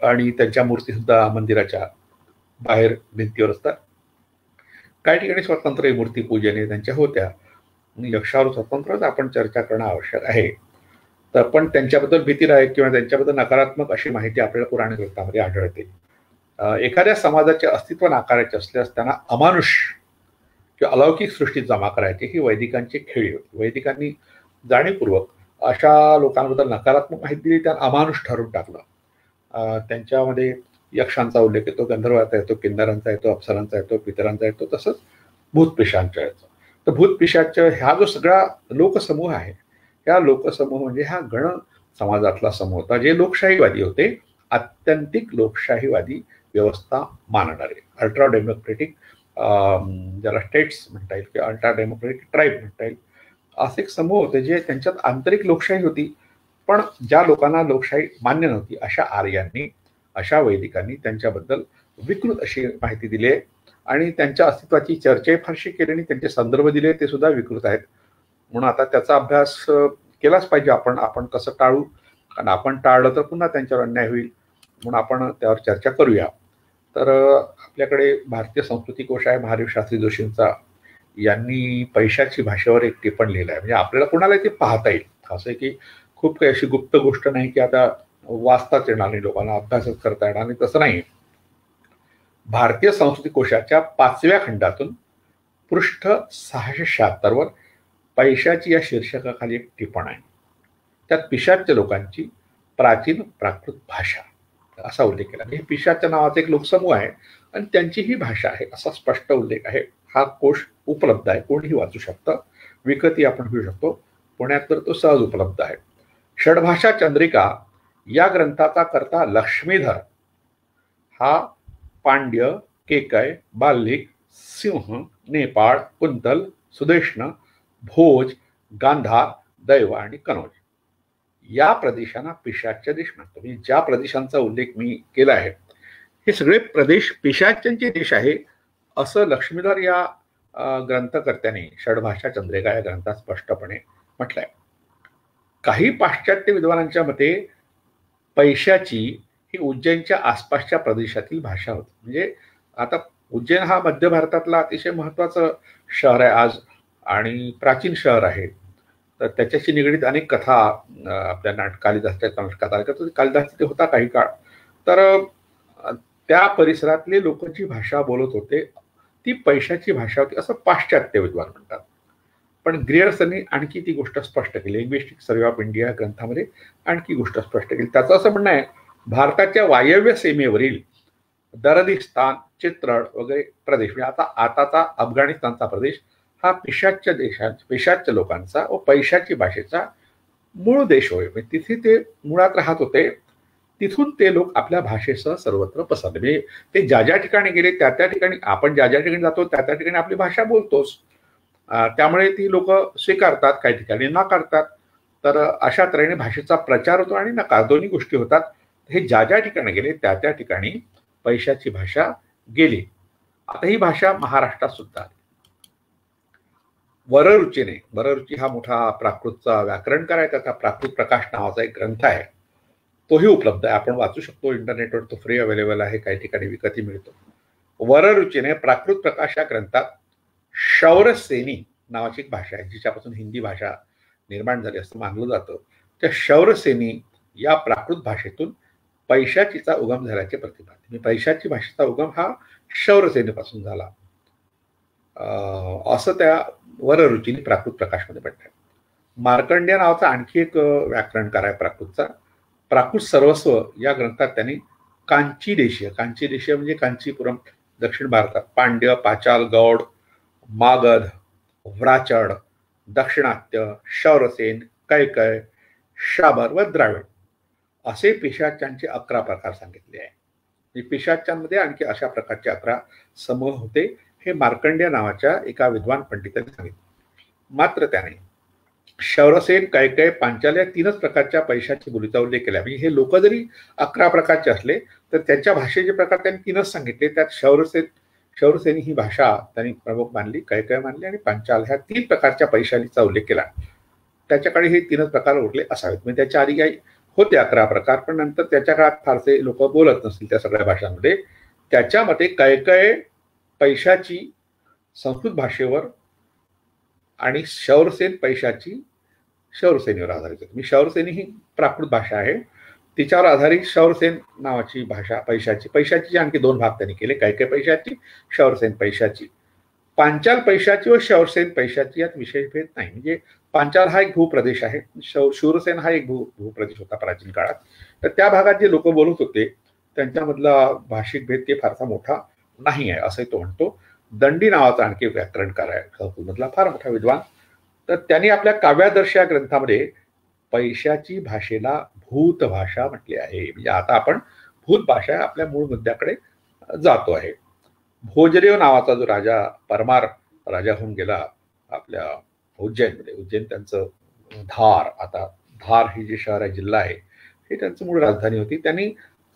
आणि त्यांच्या मूर्ती सुद्धा मंदिराच्या बाहेर भिंतीवर असतात. काही ठिकाणी स्वतंत्र मूर्ती पूजने त्यांच्या होत्या. यक्षावर स्वतंत्रच आपण चर्चा करणं आवश्यक आहे. तर पण त्यांच्याबद्दल भीतीदायक किंवा त्यांच्याबद्दल नकारात्मक अशी माहिती आपल्याला पुराण ग्रंथामध्ये आढळते. एखाद्या समाजाचे अस्तित्व नाकारायचे असल्यास त्यांना अमानुष किंवा अलौकिक सृष्टीत जमा करायची ही वैदिकांची खेळी होती. वैदिकांनी जाणीवपूर्वक अशा लोकांबद्दल नकारात्मक माहिती दिली, त्यांना अमानुष ठरवून टाकलं. त्यांच्यामध्ये यक्षांचा उल्लेख येतो, गंधर्वांचा येतो, किन्नरांचा येतो, अप्सरांचा येतो, पितरांचा येतो, तसंच भूतपिशांचा येतो. तर भूतपिशाच हा जो सगळा लोकसमूह आहे, ह्या लोकसमूह म्हणजे हा गण समाजातला समूह होता, जे लोकशाहीवादी होते, आत्यंतिक लोकशाहीवादी व्यवस्था मानणारे, अल्ट्रा डेमोक्रेटिक ज्याला स्टेट्स म्हणता येईल किंवा अल्ट्रा डेमोक्रेटिक ट्राईब म्हणता येईल, असे एक समूह होते जे त्यांच्यात आंतरिक लोकशाही होती. पण ज्या लोकांना लोकशाही मान्य नव्हती अशा आर्यांनी, अशा वैदिकांनी त्यांच्याबद्दल विकृत अशी माहिती दिली आहे. आणि त्यांच्या अस्तित्वाची चर्चाही फारशी केली आणि त्यांचे संदर्भ दिले ते सुद्धा विकृत आहेत. म्हणून आता त्याचा अभ्यास केलाच पाहिजे. आपण कसं टाळू, कारण आपण टाळलं तर पुन्हा त्यांच्यावर अन्याय होईल, म्हणून आपण त्यावर चर्चा करूया. तर आपल्याकडे भारतीय संस्कृती कोश आहे महादेव शास्त्री जोशींचा, यांनी पैशाची भाषेवर एक टिपण लिहिलं आहे. म्हणजे आपल्याला कोणाला ते पाहता येईल. असं आहे की खूप काही अशी गुप्त गोष्ट नाही की आता वाचताच येणार नाही, लोकांना अभ्यासच करता येणार नाही, तसं नाही. भारतीय संस्कृती कोशाच्या 5व्या खंडातून पृष्ठ 676 वर पैशाची या शीर्षकाखाली एक टिपण आहे. त्यात पिशाच्य लोकांची प्राचीन प्राकृत भाषा असा उल्लेख केला. हे पिशाच्य नावाचा एक लोकसमूह आहे आणि त्यांची ही भाषा आहे असा स्पष्ट उल्लेख आहे. हा कोश उपलब्ध आहे, कोणीही वाचू शकतं, विकतही आपण घेऊ शकतो. पुण्यात तर तो सहज उपलब्ध आहे. षडभाषा चंद्रिका या ग्रंथाचा करता लक्ष्मीधर हा पांड्य, केकय, बाल्लिक, सिंह, नेपाळ, कुंतल, सुदेष्ण, भोज, गांधार, दैव आणि कनौज या प्रदेशांना पिशाच्य देश म्हणतो. म्हणजे ज्या प्रदेशांचा उल्लेख मी केला आहे हे सगळे प्रदेश पिशाच्यांचे देश आहे असं लक्ष्मीधर या ग्रंथकर्त्याने षडभाषा चंद्रिका या ग्रंथात स्पष्टपणे म्हटलंय. काही पाश्चात्य विद्वानांच्या मते पैशाची ही उज्जैनच्या आसपासच्या प्रदेशातील भाषा होती. म्हणजे आता उज्जैन हा मध्य भारतातला अतिशय महत्वाचं शहर आहे आज आणि प्राचीन शहर आहे. तर त्याच्याशी निगडीत अनेक कथा आपल्या कालिदासच्या कालिदास तिथे होता काही काळ. तर त्या परिसरातले लोक जी भाषा बोलत होते ती पैशाची भाषा होती असं पाश्चात्य विद्वान म्हणतात. पण ग्रियर्सननी आणखी ती गोष्ट स्पष्ट केली. लिंग्विस्टिक सर्वे ऑफ इंडिया ग्रंथामध्ये आणखी गोष्ट स्पष्ट केली. त्याचं असं म्हणणं आहे भारताच्या वायव्य सीमेवरील दरदिस्तान, चित्रण वगैरे प्रदेश म्हणजे आताचा अफगाणिस्तानचा प्रदेश हा पेशाच्या लोकांचा व पैशाची भाषेचा मूळ देश होय. तिथे ते मुळात राहत होते. तिथून ते लोक आपल्या भाषेसह सर्वत्र पसरले. म्हणजे ते ज्या ज्या ठिकाणी गेले त्या त्या ठिकाणी, आपण ज्या ज्या ठिकाणी जातो त्या त्या ठिकाणी आपली भाषा बोलतोच. त्यामुळे ती लोक स्वीकारतात, काही ठिकाणी नाकारतात. तर अशा तऱ्हेने भाषेचा प्रचार होतो आणि नकार, दोन्ही गोष्टी होतात. हे ज्या ज्या ठिकाणी गेले त्या त्या ठिकाणी पैशाची भाषा गेली. आता ही भाषा महाराष्ट्रात सुद्धा आली. वररुची हा मोठा प्राकृतचा व्याकरणकार आहे. त्याचा प्राकृत प्रकाश नावाचा एक ग्रंथ आहे, तोही उपलब्ध आहे, आपण वाचू शकतो इंटरनेटवर, तो फ्री अवेलेबल आहे, काही ठिकाणी विकतही मिळतो. वररुचीने प्राकृत प्रकाश या ग्रंथात शौरसेनी नावाची एक भाषा आहे, जिच्यापासून हिंदी भाषा निर्माण झाली असं मानलं जातं. त्या शौरसेनी या प्राकृत भाषेतून पैशाचीचा उगम झाल्याचे प्रतिपादन. पैशाची भाषेचा उगम हा शौरसेनीपासून झाला असं त्या वररुचीने प्राकृत प्रकाशमध्ये म्हटलंय. मार्कंडेय नावाचा आणखी एक व्याकरणकार आहे प्राकृतचा. प्राकृत सर्वस्व या ग्रंथात त्यांनी कांची देशीय म्हणजे कांचीपुरम दक्षिण भारतात, पांड्य, पाचाल, गौड, मागध, व्राचड, दक्षिणात्य, शौरसेन, कैकय, शाबर व द्राविड असे पिशाच्यांचे 11 प्रकार सांगितले आहे. पिशाच्यांमध्ये आणखी अशा प्रकारचे 11 समूह होते, हे मार्कंडेय नावाच्या एका विद्वान पंडितांनी सांगितले. मात्र त्याने शौरसेन, कैकय, पांचाल या 3च प्रकारच्या पैशाची बोलीचा उल्लेख केला. म्हणजे हे लोक जरी 11 प्रकारचे असले तर त्यांच्या भाषेचे प्रकार त्यांनी 3च सांगितले. त्यात शौरसेनी ही भाषा त्यांनी प्रमुख मानली, कैकय मानली आणि पांचाल ह्या 3 प्रकारच्या पैशालीचा उल्लेख केला. त्याच्याकडे हे 3च प्रकार उरले असावेत. म्हणजे त्याच्या आधी काही होते 11 प्रकार, पण नंतर त्याच्या काळात फारसे लोक बोलत नसतील त्या सगळ्या भाषांमध्ये. त्याच्यामध्ये कैकय पैशाची संस्कृत भाषेवर आणि शौरसेन पैशाची शौरसेनीवर आधारित होती. शौरसेनी ही प्राकृत भाषा आहे, तिच्यावर आधारित शौरसेन नावाची भाषा पैशाची आणखी 2 भाग त्यांनी केले, कैकय पैशाची, शौरसेन पैशाची. पांचाल पैशाची व शौरसेन पैशाची यात विशेष भेद नाही. म्हणजे पांचाल हा एक भूप्रदेश आहे, शूरसेन हा एक भूप्रदेश होता प्राचीन काळात. तर त्या भागात जे लोक बोलत होते त्यांच्यामधला भाषिक भेद ते फारसा मोठा नाही आहे असं तो म्हणतो. दंडी नावाचा आणखी व्याकरणकार आहे संस्कृतमधला, फार मोठा विद्वान. तर त्यांनी आपल्या काव्यादर्श या ग्रंथामध्ये पैशाची भाषेला भूत भाषा म्हटली आहे. म्हणजे आता आपण भूत भाषा आपल्या मूळ मुद्द्याकडे जातो आहे. भोजदेव नावाचा जो राजा, परमार राजा होऊन गेला आपल्या उज्जैनमध्ये, उज्जैन त्यांचं धार, आता धार ही जे शहर आहे, जिल्हा आहे, हे त्यांचं मूळ राजधानी होती. त्यांनी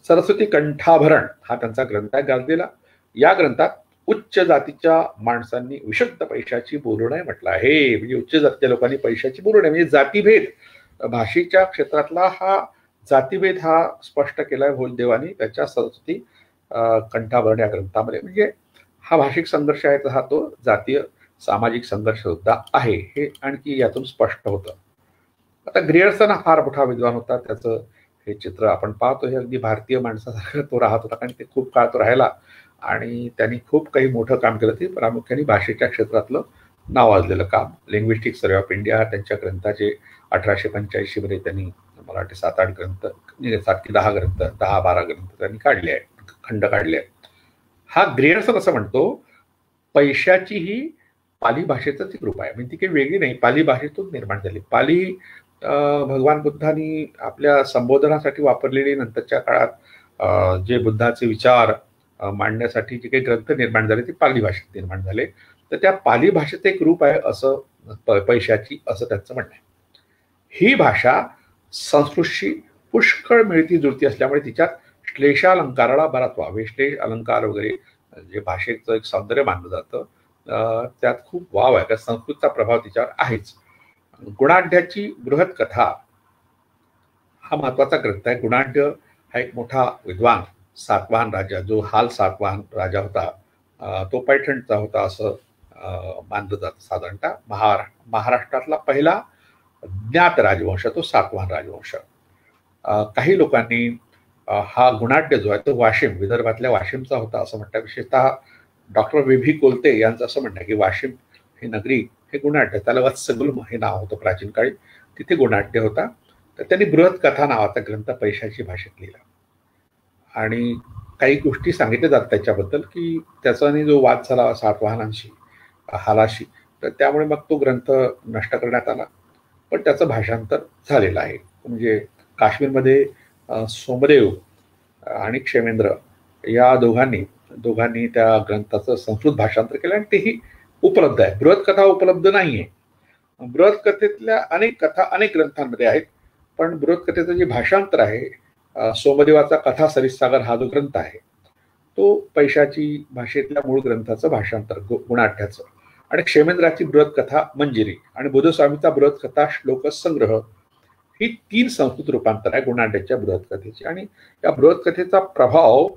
सरस्वती कंठाभरण हा त्यांचा ग्रंथ आहे गाजलेला. या ग्रंथात उच्च जातीच्या माणसांनी विशुद्ध पैशाची बोलू नये म्हटलं आहे. म्हणजे उच्च जातीच्या लोकांनी पैशाची बोलू नये, म्हणजे जातीभेद, भाषेच्या क्षेत्रातला हा जातीभेद हा स्पष्ट केलाय भोजदेवानी त्याच्या सरस्वती कंठाभरण या ग्रंथामध्ये. म्हणजे हा भाषिक संघर्ष आहे हा तो जातीय सामाजिक संघर्ष सुद्धा आहे, हे आणखी यातून स्पष्ट होतं. आता ग्रियर्सन हा फार मोठा विद्वान होता, त्याचं हे चित्र आपण पाहतो. हे अगदी भारतीय माणसासारखं तो राहत होता, कारण ते खूप काळ तो राहिला आणि त्यांनी खूप काही मोठं काम केलं. ते प्रामुख्याने भाषेच्या क्षेत्रातलं नावाजलेलं काम. लिंग्विस्टिक सर्वे ऑफ इंडिया त्यांच्या ग्रंथाचे 1885 मध्ये त्यांनी मला वाटते 7-8 ग्रंथ, 7 की 10 ग्रंथ, 10-12 ग्रंथ त्यांनी काढले आहे, खंड काढले आहे. हा ग्रियर्सन असं म्हणतो, पैशाची ही पाली भाषेचंच एक रूप आहे. म्हणजे ती काही वेगळी नाही, पाली भाषेतून निर्माण झाली. पाली भगवान बुद्धांनी आपल्या संबोधनासाठी वापरलेली, नंतरच्या काळात जे बुद्धाचे विचार मांडण्यासाठी जे काही ग्रंथ निर्माण झाले ते पाली भाषेत निर्माण झाले. तर त्या पाली भाषेचं एक रूप आहे असं पैशाची, असं त्यांचं म्हणणं आहे. ही भाषा संस्कृतशी पुष्कळ मिळती जुळती असल्यामुळे तिच्यात श्लेषालंकाराला बराच वाव. श्लेष अलंकार वगैरे जे भाषेचं एक सौंदर्य मानलं जातं त्यात खूप वाव आहे, कारण संस्कृतचा प्रभाव तिच्यावर आहेच. गुणाढ्याची बृहत कथा हा महत्वाचा ग्रंथ आहे. गुणाढ्य हा एक मोठा विद्वान सातवाहन राजा, जो हाल सातवाहन राजा होता, तो पैठणचा होता असं मानलं जातं. साधारणतः महाराष्ट्रातला पहिला ज्ञात राजवंश तो सातवाहन राजवंश. काही लोकांनी हा गुणाढ्य जो आहे तो वाशिम, विदर्भातल्या वाशिमचा होता असं म्हणतात. विशेषतः डॉक्टर व्ही कोलते यांचं असं म्हणणं की वाशिम ही नगरी हे गुणाढ्य, त्याला वत्सगुल्म हे नाव होतं प्राचीन काळी, तिथे गुणाढ्य होता. तर त्यांनी बृहत कथा नावाचा ग्रंथ पैशाची भाषेत लिहिला. आणि काही गोष्टी सांगितल्या जातात त्याच्याबद्दल, की त्याचाने जो वाद झाला सातवाहनांशी, हालाशी, तर त्यामुळे मग तो ग्रंथ नष्ट करण्यात आला. पण त्याचं भाषांतर झालेलं आहे. म्हणजे काश्मीरमध्ये सोमदेव आणि क्षेमेंद्र या दोघांनी त्या ग्रंथाचं संस्कृत भाषांतर केलं आणि तेही उपलब्ध आहे. बृहत्कथा उपलब्ध नाहीये. बृहत्कथेतल्या अनेक कथा अनेक ग्रंथांमध्ये आहेत, पण बृहत्कथेचं जे भाषांतर आहे, सोमदेवाचा कथा सरित्सागर हा जो ग्रंथ आहे, तो पैशाची भाषेतल्या मूळ ग्रंथाचं भाषांतर गुणाढ्याचं, आणि क्षेमेंद्राची बृहत्कथा मंजिरी आणि बुधस्वामीचा बृहत्कथा श्लोक संग्रह ही 3 संस्कृत रूपांतर आहे गुणाढ्याच्या बृहत्कथेची. आणि या बृहत्कथेचा प्रभाव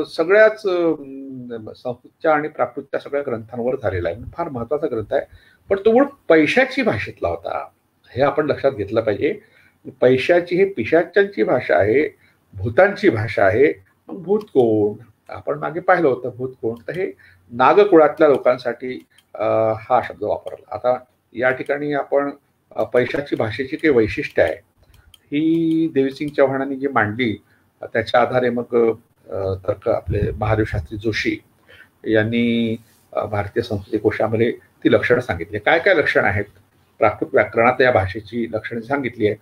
सगळ्याच संस्कृतच्या आणि प्राकृतच्या सगळ्या ग्रंथांवर झालेला आहे. फार महत्वाचा ग्रंथ आहे, पण तो मूळ पैशाची भाषेतला होता, हे आपण लक्षात घेतलं पाहिजे. पैशाची ही पिशाच्यांची भाषा आहे, भूतांची भाषा आहे. मग भूत कोण? आपण मागे पाहिलं होतं भूत कोण, तर हे नागकुळातल्या लोकांसाठी हा शब्द वापरला. आता या ठिकाणी आपण पैशाची भाषेची काही वैशिष्ट्य आहे ही देवीसिंग चव्हाणांनी जी मांडली, त्याच्या आधारे मग तर्क आपले महादेव शास्त्री जोशी यांनी भारतीय संस्कृती कोशामध्ये ती लक्षणं सांगितली. काय काय लक्षणं आहेत प्राकृत व्याकरणात या भाषेची लक्षणं सांगितली आहे.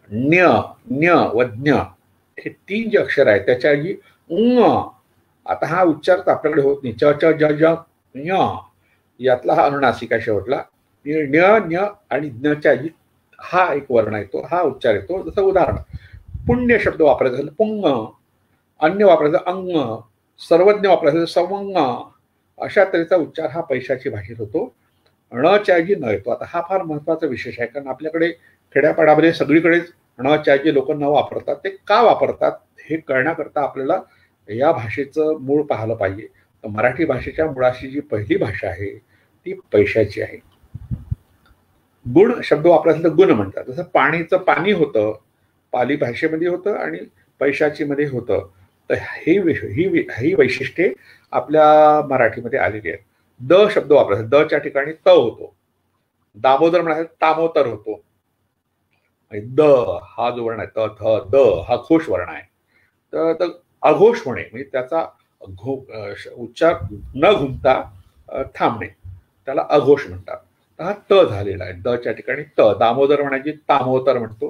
न्य, न्य व ज्ञ हे 3 जे अक्षर आहेत त्याच्या ऐवजी आता हा उच्चार तर आपल्याकडे होत नाही. च च ज ज न्य यातला हा अनुनासिक आहे शेवटला. न्य न्य आणि ज्ञच्या ऐवजी हा एक वर्ण येतो, हा उच्चार येतो. जसं उदाहरण पुण्य शब्द वापरायचा असेल पुंग, अन्य वापरायचं अंग, सर्वज्ञ वापरायचं सवंग, अशा तऱ्हेचा उच्चार हा पैशाची भाषेत होतो. णच्या ऐवजी न येतो. आता हा फार महत्वाचा विशेष आहे, कारण आपल्याकडे खेड्यापाड्यामध्ये सगळीकडेच णच्या ऐवजी लोक न वापरतात. ते का वापरतात हे कळण्याकरता आपल्याला या भाषेचं मूळ पाहिलं पाहिजे. तर मराठी भाषेच्या मुळाशी जी पहिली भाषा आहे ती पैशाची आहे. गुण शब्द वापरायचं तर गुण म्हणतात. जसं पाणीचं पाणी होतं, पाली भाषेमध्ये होतं आणि पैशाची मध्ये होतं. तर ही वैशिष्ट्ये आपल्या मराठीमध्ये आलेली आहेत. द शब्द वापरायचा, द च्या ठिकाणी त होतो. दामोदर म्हणायचं तामोतर होतो. द हा जो वर्ण आहे त थ द हा घोष वर्ण आहे. तर अघोष होणे म्हणजे त्याचा उच्चार न घुमता थांबणे, त्याला अघोष म्हणतात. तर हा त झालेला आहे. द च्या ठिकाणी त. दामोदर म्हणायची तामोतर म्हणतो.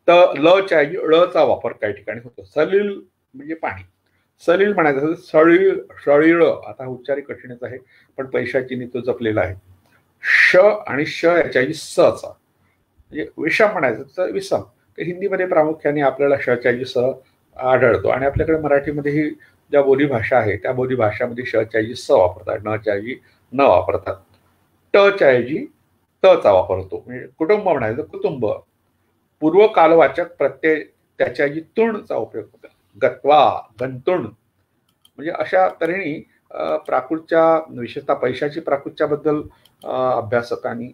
त ल च्या ऐवजी ळ चा वापर काही ठिकाणी होतो. सलील म्हणजे पाणी. सलील म्हणायचं सळीळ, सळीळ. आता उच्चारी कठीणच आहे, पण पैशाची तो जपलेला आहे. श आणि श याच्या ऐवजी स चा, म्हणजे विषम म्हणायचं तर विषम. तर हिंदीमध्ये प्रामुख्याने आपल्याला श च्या ऐवजी स आढळतो, आणि आपल्याकडे मराठीमध्ये ही ज्या बोलीभाषा आहे त्या बोलीभाषामध्ये श च्या ऐवजी स वापरतात, न च्या ऐवजी न वापरतात. ट च्या ऐवजी त चा वापर होतो. म्हणजे कुटुंब म्हणायचं कुटुंब. पूर्वकालवाचक प्रत्यय त्याच्या ऐवजी तुणचा उपयोग होतो. गत्वा, गंतुण. म्हणजे अशा तऱ्हेने प्राकृतच्या, विशेषतः पैशाची प्राकृतच्या बद्दल अभ्यासकांनी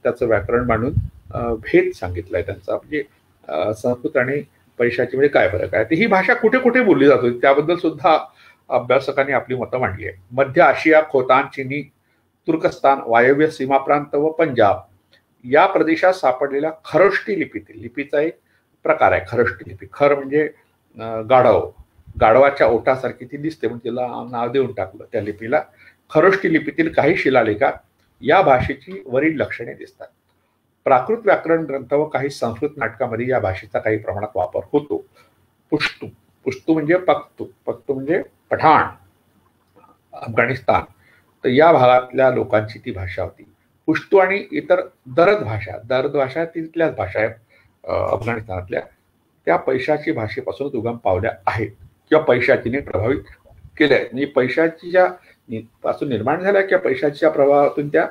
त्याचं व्याकरण मांडून भेद सांगितलाय त्यांचा. म्हणजे संस्कृत आणि पैशाची म्हणजे काय फरक आहे. ही भाषा कुठे कुठे बोलली जात होती त्याबद्दल सुद्धा अभ्यासकांनी आपली मतं मांडली आहे. मध्य आशिया, खोतान, चिनी, तुर्कस्तान, वायव्य सीमा प्रांत व पंजाब या प्रदेशात सापडलेल्या खरोष्टी लिपीतील, लिपीचा एक प्रकार आहे खरोष्टी लिपी. खर म्हणजे गाढव, गाढवाच्या ओठासारखी ती दिसते म्हणून तिला नाव देऊन टाकलं त्या लिपीला. खरोष्टी लिपीतील काही शिलालेखात या भाषेची वरील लक्षणे दिसतात. प्राकृत व्याकरण ग्रंथ व काही संस्कृत नाटकामध्ये या भाषेचा काही प्रमाणात वापर होतो. पुश्तू, पुश्तू म्हणजे पख्तू, पख्तू म्हणजे पठाण, अफगाणिस्तान, तर या भागातल्या लोकांची ती भाषा होती. पुश्तू आणि इतर दरद भाषा तिथल्याच भाषा आहेत अफगाणिस्तानातल्या, त्या पैशाची भाषेपासून उगम पावल्या आहेत किंवा पैशाचीने प्रभावित केल्या आहेत. म्हणजे पैशाची ज्या पासून निर्माण झाल्या किंवा पैशाच्या प्रभावातून त्या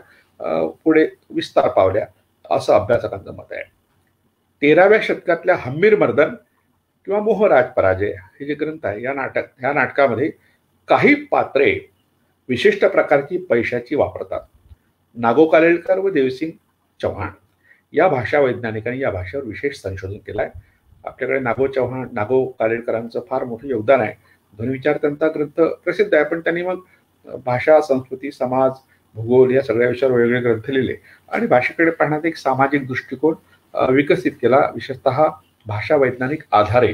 पुढे विस्तार पावल्या, असं अभ्यासकांचं मत आहे. 13व्या शतकातल्या हम्मीर मर्दन किंवा मोहराज पराजय हे जे ग्रंथ आहे, या नाटकामध्ये काही पात्रे विशिष्ट प्रकारची पैशाची वापरतात. नागो कालेलकर व देवसिंग चव्हाण या भाषा वैज्ञानिकांनी या भाषेवर विशेष संशोधन केलं आहे. आपल्याकडे नागो कालेलकरांचं फार मोठं योगदान आहे. ध्वनिविचार त्यांचा ग्रंथ प्रसिद्ध आहे, पण त्यांनी मग भाषा, संस्कृती, समाज, भूगोल या सगळ्या विषयावर वेगवेगळे ग्रंथ लिहिले आणि भाषेकडे पाहण्याचा एक सामाजिक दृष्टिकोन विकसित केला. विशेषतः भाषा वैज्ञानिक आधारे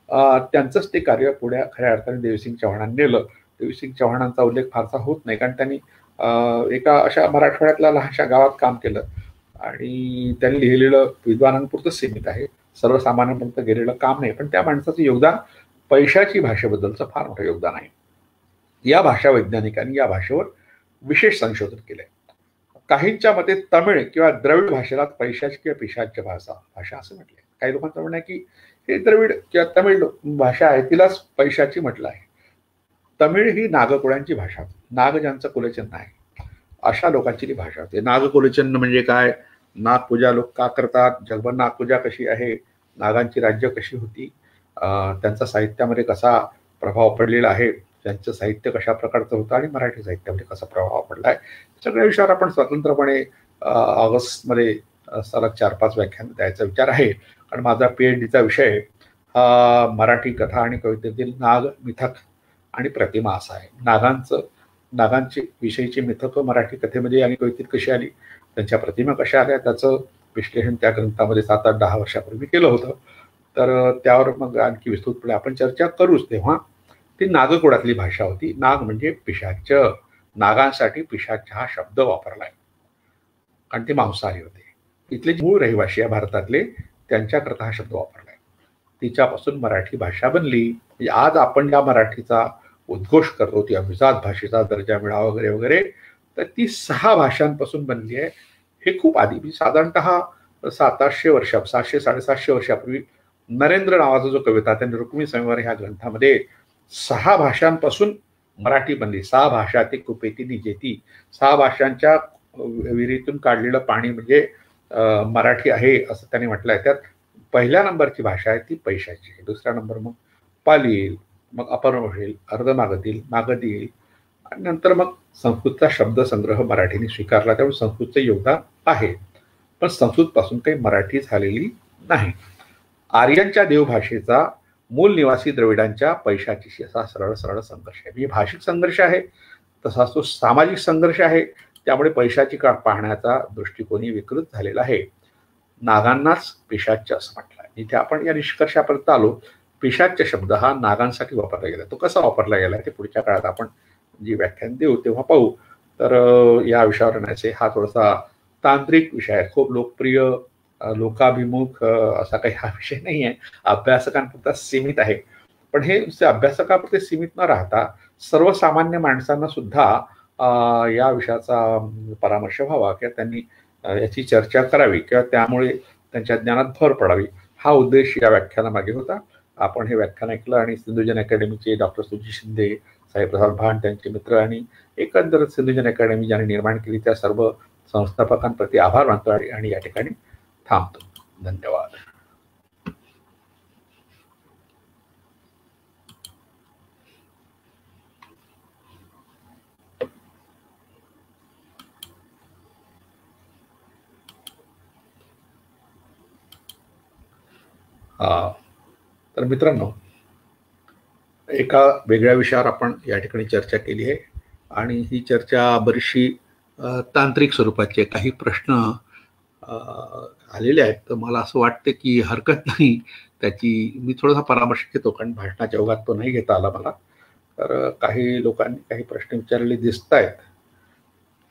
त्यांचंच ते कार्य पुढे खऱ्या अर्थाने देवीसिंग चव्हाणांनी नेलं. देवीसिंग चव्हाणांचा उल्लेख फारसा होत नाही, कारण त्यांनी एका अशा मराठवाड्यातल्या लहानशा गावात काम केलं आणि त्यांनी लिहिलेलं विद्वानांपुरतं सीमित आहे, सर्वसामान्यांपर्यंत गेलेलं काम नाही. पण त्या माणसाचं योगदान पैशाची भाषेबद्दलचं फार मोठं योगदान आहे. या भाषा वैज्ञानिकांनी या भाषेवर विशेष संशोधन केलंय. काहींच्या मते तमिळ किंवा द्रविड भाषेला पैशाची किंवा पिशाची भाषा असं म्हटलंय. काही लोकांचं म्हणणं आहे की हे द्रविड किंवा तमिळ भाषा आहे तिलाच पैशाची म्हटलं आहे. तमिळ ही नागकुळांची भाषा, नाग ज्यांचं कुलचिन्ह आहे अशा लोकांची ती भाषा होती. नागकुलचिन्ह म्हणजे काय, नागपूजा लोक का करतात, जगभर नागपूजा कशी आहे, नागांची राज्य कशी होती, त्यांचा साहित्यामध्ये कसा प्रभाव पडलेला आहे, त्यांचं साहित्य कशा प्रकारचं होतं आणि मराठी साहित्यामध्ये कसा प्रभाव पडला आहे, सगळ्या विषयावर आपण स्वतंत्रपणे ऑगस्टमध्ये सलग 4-5 व्याख्यान द्यायचा विचार आहे. कारण माझा PhDचा विषय हा मराठी कथा आणि कवितेतील नाग, मिथक आणि प्रतिमा असा आहे. नागांची विषयीची मिथकं मराठी कथेमध्ये आणि कवितेत कशी आली, त्यांच्या प्रतिमा कशा आल्या, त्याचं विश्लेषण त्या ग्रंथामध्ये 7-8-10 वर्षापूर्वी केलं होतं. तर त्यावर मग आणखी विस्तृतपणे आपण चर्चा करूच. तेव्हा ती नागकुळातली भाषा होती. नाग म्हणजे पिशाच, नागांसाठी पिशाच हा शब्द वापरलाय कारण ते मांसाहारी होते. इथले मूळ रहिवासी आहे भारतातले, त्यांच्याकरता हा शब्द वापरलाय. तिच्यापासून मराठी भाषा बनली. म्हणजे आज आपण या मराठीचा उद्घोष करतो, ती अभिजात भाषेचा दर्जा मिळावा वगैरे वगैरे, तर ती 6 भाषांपासून बनली आहे. हे खूप आधी, साधारणतः 700 वर्ष, 700-750 वर्षापूर्वी नरेंद्र नावाचा जो कविता, त्यांनी रुक्मिणी स्वयंवर ह्या ग्रंथामध्ये 6 भाषांपासून मराठी बनली. 6 भाषा ते कुपेती निजेती, 6 भाषांच्या विहिरीतून काढलेलं पाणी म्हणजे मराठी आहे असं त्यांनी म्हटलंय. त्यात पहिल्या नंबरची भाषा आहे ती पैशाची, दुसरा नंबर मग पाली येईल, मग अपभ्रंश येईल, अर्धमागध येईल, मागध येईल आणि नंतर मग संस्कृतचा शब्दसंग्रह मराठीने स्वीकारला. त्यामुळे संस्कृतचं योगदान आहे, पण संस्कृतपासून काही मराठी झालेली नाही. आर्यांच्या देवभाषेचा मूल निवासी द्रविडांच्या पैशाची असा सरळ सरळ संघर्ष आहे. म्हणजे भाषिक संघर्ष आहे, तसाच तो सामाजिक संघर्ष आहे. त्यामुळे पैशाची काळ पाहण्याचा दृष्टिकोनही विकृत झालेला आहे. नागांनाच पिशाच्य असं म्हटलं आहे. इथे आपण या निष्कर्षापर्यंत आलो. पिशाच्य शब्द हा नागांसाठी वापरला गेला. तो कसा वापरला गेला ते पुढच्या काळात आपण जी व्याख्यान देऊ तेव्हा पाहू. तर या विषयावर येण्याचे हा थोडासा तांत्रिक विषय आहे, खूप लोकप्रिय लोकाभिमुख असा काही हा विषय नाही आहे, अभ्यासकांपुरता सीमित आहे. पण हे नुसते अभ्यासकापुरते सीमित न राहता सर्वसामान्य माणसांना सुद्धा या विषयाचा परामर्श व्हावा किंवा त्यांनी याची चर्चा करावी किंवा त्यामुळे त्यांच्या ज्ञानात भर पडावी, हा उद्देश या व्याख्यानामागे होता. आपण हे व्याख्यान ऐकलं आणि सिंधुजन अकॅडमीचे डॉक्टर सुजी शिंदे, साईप्रसाद भान, त्यांचे मित्र आणि एकंदर सिंधुजन अकॅडमी ज्याने निर्माण केली त्या सर्व संस्थापकांप्रती आभार मानतो आणि या ठिकाणी थांबतो. धन्यवाद. तर मित्रांनो, एका वेगळ्या विषयावर आपण या ठिकाणी चर्चा केली आहे आणि ही चर्चा बरीचशी तांत्रिक स्वरूपाचे काही प्रश्न आलेले आहेत. तर मला असं वाटतं की हरकत नाही त्याची मी थोडासा परामर्श घेतो, कारण भाषणाच्या ओघात तो नाही घेता आला मला. तर काही लोकांनी काही प्रश्न विचारलेले दिसत आहेत,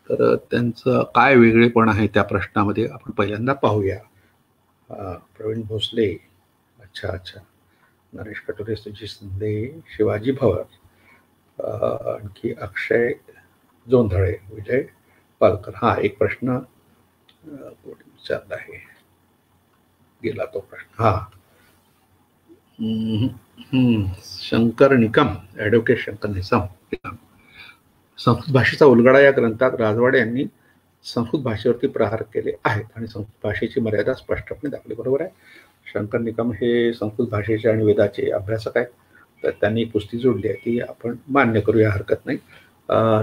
तर त्यांचं काय वेगळेपण आहे त्या प्रश्नामध्ये आपण पहिल्यांदा पाहूया. प्रवीण भोसले, अच्छा, नरेश कटोरे, सुजी शिंदे, शिवाजी भवर, आणखी अक्षय जोंधळे, विजय पालकर. हा एक प्रश्न विचारला आहे, गेला तो प्रश्न. शंकर निकम, ॲडव्होकेट शंकर निकम, संस्कृत भाषेचा उलगडा या ग्रंथात राजवाडे यांनी संस्कृत भाषेवरती प्रहार केले आहेत आणि संस्कृत भाषेची मर्यादा स्पष्टपणे दाखवली. बरोबर आहे. शंकर निकम हे संस्कृत भाषेचे आणि वेदाचे अभ्यासक आहेत, तर त्यांनी पुस्ती जोडली आहे ती आपण मान्य करूया, हरकत नाही.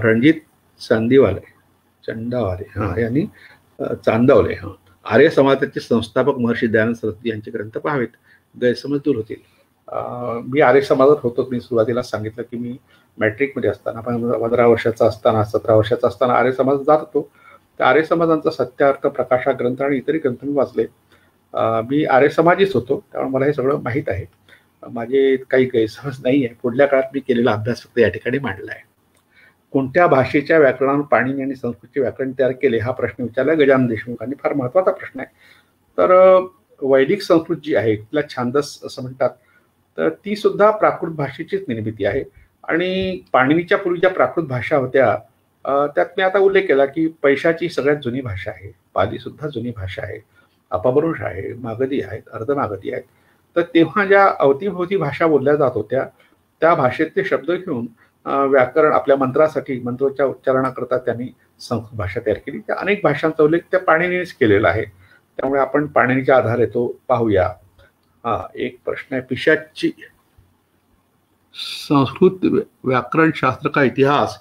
रणजित चंदावाले यांनी चांदावले आर्य समाजाचे संस्थापक महर्षी दयानंद सरस्वती यांचे ग्रंथ पाहावेत, गैरसमज दूर होतील. मी आर्य समाजात होतो. मी सुरुवातीला सांगितलं की मी मॅट्रिकमध्ये असताना 15 वर्षाचा असताना 17 वर्षाचा असताना आर्य समाजात जात होतो. त्या आर्य समाजांचा सत्यार्थ, प्रकाशा ग्रंथ आणि इतरही ग्रंथ मी वाचले. मी आर्य समाजीच होतो, त्यामुळे मला हे सगळं माहीत आहे. माझे काही गैरसमज नाही आहे. पुढल्या काळात मी केलेला अभ्यास फक्त या ठिकाणी मांडला आहे. कोणत्या भाषेच्या व्याकरणावर पाणिनी आणि संस्कृतचे व्याकरण तयार केले हा प्रश्न विचारला गजानन देशमुखांनी. फार महत्वाचा प्रश्न आहे. तर वैदिक संस्कृत जी आहे तिला छांदस असं म्हणतात. तर ती सुद्धा प्राकृत भाषेचीच निर्मिती आहे. आणि पाणिनीच्या पूर्वी ज्या प्राकृत भाषा होत्या त्यात मी आता उल्लेख केला की पैशाची सगळ्यात जुनी भाषा आहे. पाली सुद्धा जुनी भाषा आहे. अपभ्रंश आहे, मागधी आहेत, अर्धमागधी आहेत. तर तेव्हा ज्या अवतीभोवती भाषा बोलल्या जात होत्या त्या भाषेतले शब्द घेऊन व्याकरण आपल्या मंत्रासाठी मंत्रोच्या उच्चारणाकरता त्यांनी संस्कृत भाषा तयार केली. त्या अनेक भाषांचा उल्लेख त्या पाणिनीनेच केलेला आहे. त्यामुळे आपण पाणिनीच्या आधारे तो पाहूया. एक प्रश्न आहे, पिशाच्ची संस्कृत व्याकरण शास्त्र का इतिहास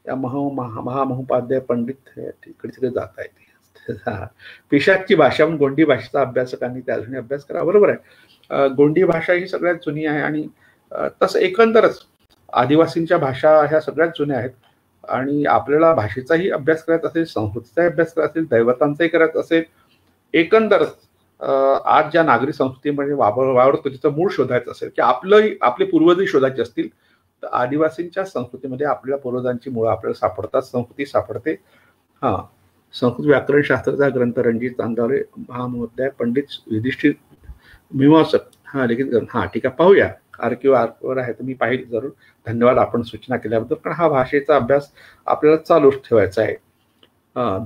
या महामहोपाध्याय पंडित तिकडे तिकडे जात आहेत. पिशाच्ची भाषा म्हणून गोंडी भाषेचा अभ्यासकांनी त्या जुनी अभ्यास करा. बरोबर आहे. गोंडी भाषा ही सगळ्यात जुनी आहे आणि तसं एकंदरच आदिवासींच्या भाषा ह्या सगळ्यात जुन्या आहेत. आणि आपल्याला भाषेचाही अभ्यास करायचा असेल, संस्कृतीचाही अभ्यास करायचा असेल, दैवतांचाही करायचा असेल, एकंदरच आज ज्या नागरी संस्कृतीमध्ये वावरतो तिचं मूळ शोधायचं असेल की आपले पूर्वजही शोधायचे असतील तर आदिवासींच्या संस्कृतीमध्ये आपल्या पूर्वजांची मुळं आपल्याला सापडतात, संस्कृती सापडते. संस्कृत व्याकरण शास्त्राचा ग्रंथ रणजित चांदावरे महामहोपाध्याय पंडित युधिष्ठिर मीमांसक लिखित ग्रंथ. ठीक आहे, पाहूया. आर आहे तर मी पाहिजे जरूर. धन्यवाद आपण सूचना केल्याबद्दल. कारण हा भाषेचा अभ्यास आपल्याला चालूच ठेवायचा आहे.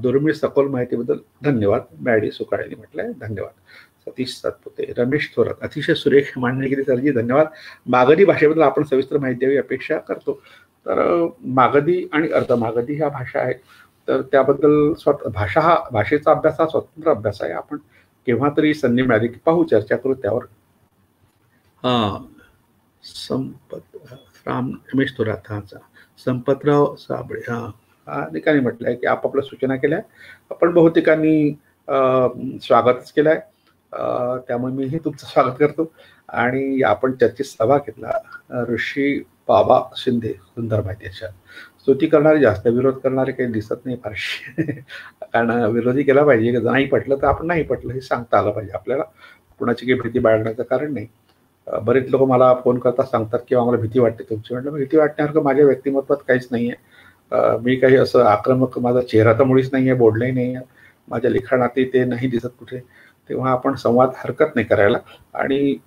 दुर्मिळ सखोल माहितीबद्दल धन्यवाद. मॅडी सुकाळेने म्हटलंय. धन्यवाद. सतीश सातपुते, रमेश थोरात, अतिशय सुरेख मांडणी केली सरजी, धन्यवाद. मागधी भाषेबद्दल आपण सविस्तर माहिती द्यावी अपेक्षा करतो. तर मागधी आणि अर्धमागधी ह्या भाषा आहेत. तर त्याबद्दल भाषेचा अभ्यास हा स्वतंत्र अभ्यास आहे. आपण केव्हा तरी संधी मिळाली की पाहू, चर्चा करू त्यावर. रमेश थोरात संपतराव साबळे ठिकाणी म्हटलंय की आपापल्या सूचना केल्या. आपण बहुतेकांनी स्वागतच केलंय. त्यामुळे मीही तुमचं स्वागत करतो. आणि आपण चर्चेत सहभाग घेतला. ऋषी बाबा शिंदे, सुंदर माहिती. अच्छा, स्तुती करणारे जास्त, विरोध करणारे काही दिसत नाही फारशी. कारण विरोधी केला पाहिजे. नाही पटलं तर आपण नाही पटलं हे सांगता आलं पाहिजे आपल्याला. कुणाची काही भीती बाळगण्याचं कारण नाही. बरेच लोक मला फोन करतात, सांगतात की आम्हाला भीती वाटते तुमची. म्हटलं भीती वाटण्यासारखं माझ्या व्यक्तिमत्वात काहीच नाही आहे. मी काही असं आक्रमक, माझा चेहरा तर मुळीच नाही आहे, बोलणंही नाही आहे, माझ्या लिखाणात ते नाही दिसत कुठे. तेव्हा आपण संवाद हरकत नाही करायला. आणि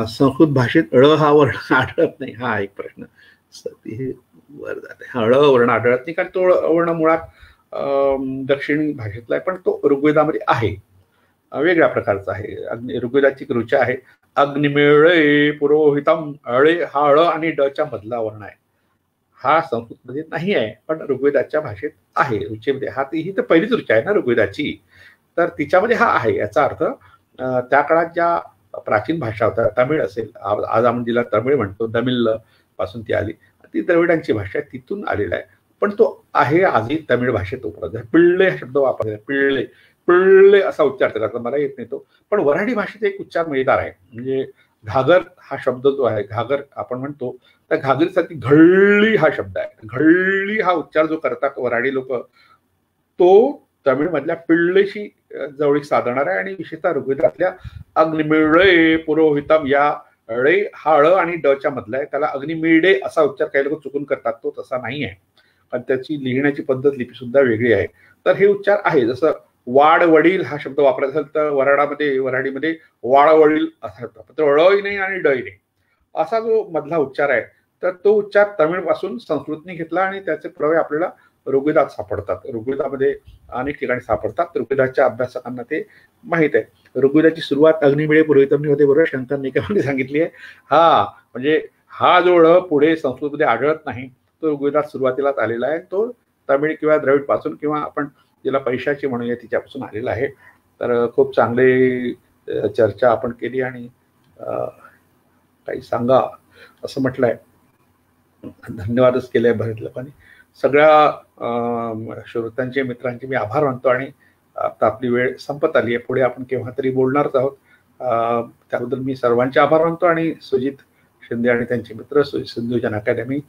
संस्कृत भाषेत हा वर्ण आढळत नाही. हा एक प्रश्न हे वर जाते. वर्ण आढळत नाही कारण तो वर्ण मुळात दक्षिणी भाषेतला आहे, पण तो ऋग्वेदामध्ये आहे, वेगळ्या प्रकारचा आहे. ऋग्वेदाची ऋचा आहे. अग्निमेळे पुरोहितम. हा आणि डच्या मधला वर्ण आहे. हा संस्कृतमध्ये नाही आहे पण ऋग्वेदाच्या भाषेत आहे, ऋचेमध्ये. ही तर पहिलीच ऋचा आहे ना ऋग्वेदाची, तर तिच्यामध्ये हा आहे. याचा अर्थ त्या काळात ज्या प्राचीन भाषा होत्या, तमिळ असेल, आज आपण जिला तमिळ म्हणतो, तमिळ पासून ती आली, ती द्रविडांची भाषा आहे, तिथून आलेला आहे. पण तो आहे आजही तमिळ भाषेत उपलब्ध आहे. पिळ्ळे हा शब्द वापरला, पिळ्ळे पिळ्ळे असा उच्चार केला. मला येत नाही तो, पण वऱ्हाडी भाषेत एक उच्चार मिळणार आहे. म्हणजे घागर हा शब्द जो आहे, घागर आपण म्हणतो, त्या घागरीसाठी घळली हा शब्द आहे. घळली हा उच्चार जो करतात वऱ्हाडी लोक, तो तमिळ मधल्या पिळ्ळेशी जवळीक साधणार आहे. आणि विशेषतः ऋग्वेदातल्या अग्निमिळे पुरोहितम या हा आणि डच्या मधला आहे. त्याला अग्निमिळे असा उच्चार काही लोक चुकून करतात, तो तसा नाही आहे. पण त्याची लिहिण्याची पद्धत, लिपी सुद्धा वेगळी आहे. तर हे उच्चार आहे. जसं वाड वडील हा शब्द वापरायचा असेल तर वऱ्हाडीमध्ये वाड वडील असा शब्द, तर ळही नाही आणि डही नाही असा जो मधला उच्चार आहे, तर तो उच्चार तमिळ पासून संस्कृतने घेतला आणि त्याचे पुरावे आपल्याला ऋग्वेदात सापडतात. ऋग्वेदामध्ये अनेक ठिकाणी सापडतात. ऋग्वेदाच्या अभ्यासकांना ते माहित आहे. ऋग्वेदाची सुरुवात अग्निमिळे पुरोहितमने होते, बरोबर शंकर निकमाने सांगितली आहे. म्हणजे हा जो ळ पुढे संस्कृतमध्ये आढळत नाही, तो ऋग्वेदात सुरुवातीलाच आलेला आहे. तो तमिळ किंवा द्रविड पासून, किंवा आपण जिला पैशाची म्हणूया तिच्यापासून आलेला आहे. तर खूप चांगली चर्चा आपण केली आणि काही सांगा असं म्हटलंय. धन्यवादच केले बरेच लोकांनी. सगळ्या श्रोत्यांचे, मित्रांचे मी आभार मानतो. आणि आता आपली वेळ संपत आली आहे. पुढे आपण केव्हा तरी बोलणारच आहोत. त्याबद्दल मी सर्वांचे आभार मानतो. आणि सुजित शिंदे आणि त्यांचे मित्र सिंधुजन अकॅडमी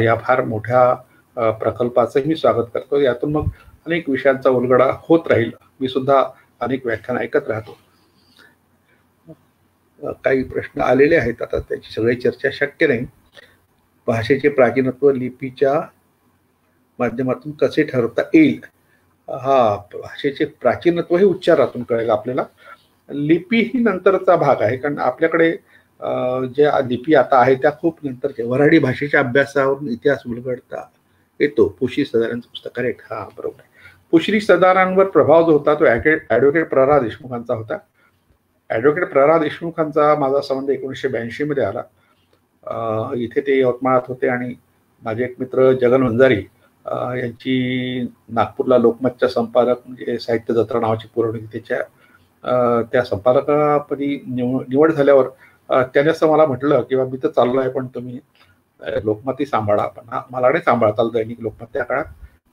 या फार मोठ्या प्रकल्पाचंही मी स्वागत करतो. यातून मग अनेक विषयांचा उलगडा होत राहील. मी सुद्धा अनेक व्याख्यान ऐकत राहतो. काही प्रश्न आलेले आहेत. आता त्याची सगळी चर्चा शक्य नाही. भाषेचे प्राचीनत्व लिपीच्या माध्यमातून कसे ठरवता येईल? हा, भाषेचे प्राचीनत्व हे उच्चारातून कळेल आपल्याला. लिपी ही नंतरचा भाग आहे, कारण आपल्याकडे ज्या लिपी आता आहे त्या खूप नंतरच्या. वऱ्हाडी भाषेच्या अभ्यासावरून इतिहास उलगडता येतो. पुश्री सदारांचं पुस्तक. करेक्ट, हा बरोबर आहे. पुश्री सदारांवर प्रभाव जो होता तो ॲडव्होकेट प्रल्हाद देशमुखांचा होता. ॲडव्होकेट प्रल्हाद देशमुखांचा माझा संबंध 1982 मध्ये आला. इथे ते यवतमाळात होते आणि माझे एक मित्र जगन वंजारी यांची नागपूरला लोकमतच्या संपादक म्हणजे साहित्य जत्रा नावाची पुरवणी त्याच्या त्या संपादकापदी निवड झाल्यावर त्याने असं मला म्हटलं की मी तर चाललो आहे पण तुम्ही लोकमतही सांभाळा. पण मला नाही सांभाळता आलं दैनिक लोकमत त्या काळात,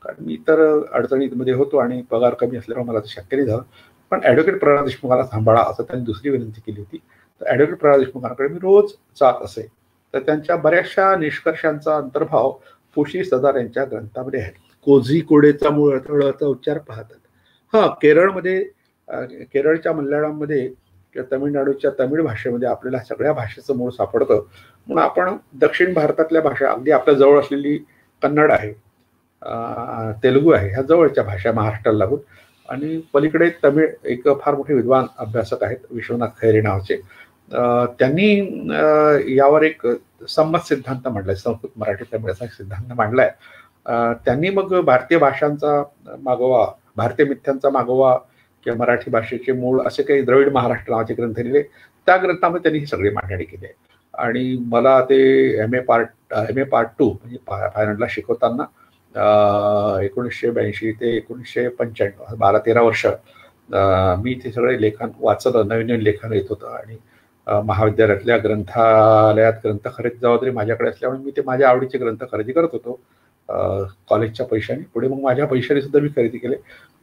कारण मी तर अडचणीमध्ये होतो आणि पगार कमी असल्यामुळे मला ते शक्य नाही झालं. पण ॲडव्होकेट प्रल्हाद देशमुखाला सांभाळा असं त्यांनी दुसरी विनंती केली होती. तर ॲडव्होकेट प्रल्हाद देशमुखांकडे मी रोज जात असे. तर त्यांच्या बऱ्याचशा निष्कर्षांचा अंतर्भाव पुश्री सदार यांच्या ग्रंथामध्ये आहे. कोझीकोडेचा मूळ अर्थळाचा उच्चार पाहतात. हा, केरळच्या मल्याळममध्ये किंवा तमिळनाडूच्या तमिळ भाषेमध्ये आपल्याला सगळ्या भाषेचं मूळ सापडतं. म्हणून आपण दक्षिण भारतातल्या भाषा, अगदी आपल्या जवळ असलेली कन्नड आहे, तेलुगू आहे, ह्या जवळच्या भाषा महाराष्ट्राला लागून. आणि पलीकडे तमिळ एक फार मोठे विद्वान अभ्यासक आहेत विश्वनाथ खैरे नावाचे. त्यांनी यावर एक संमत सिद्धांत मांडलाय, संस्कृत मराठी तमिळाचा सिद्धांत मांडलाय. त्यांनी मग भारतीय भाषांचा मागोवा, भारतीय मिथ्यांचा मागोवा किंवा मराठी भाषेचे मूळ असे काही द्रविड महाराष्ट्र नावाचे ग्रंथ लिहिले. त्या ग्रंथामध्ये त्यांनी ही सगळी मांडणी केली आहे. आणि मला ते एम ए पार्ट 2 म्हणजे फायनलला शिकवताना 1982 ते 1995 12-13 वर्ष मी ते सगळे लेखन वाचलं. नवीन नवीन लेखन येत होतं आणि महाविद्यालयातल्या ग्रंथालयात ग्रंथ खरेदी जबाबदारी माझ्याकडे असल्यामुळे मी ते माझ्या आवडीचे ग्रंथ खरेदी करत होतो कॉलेजच्या पैशाने. पुढे मग माझ्या पैशाने सुद्धा मी खरेदी केले.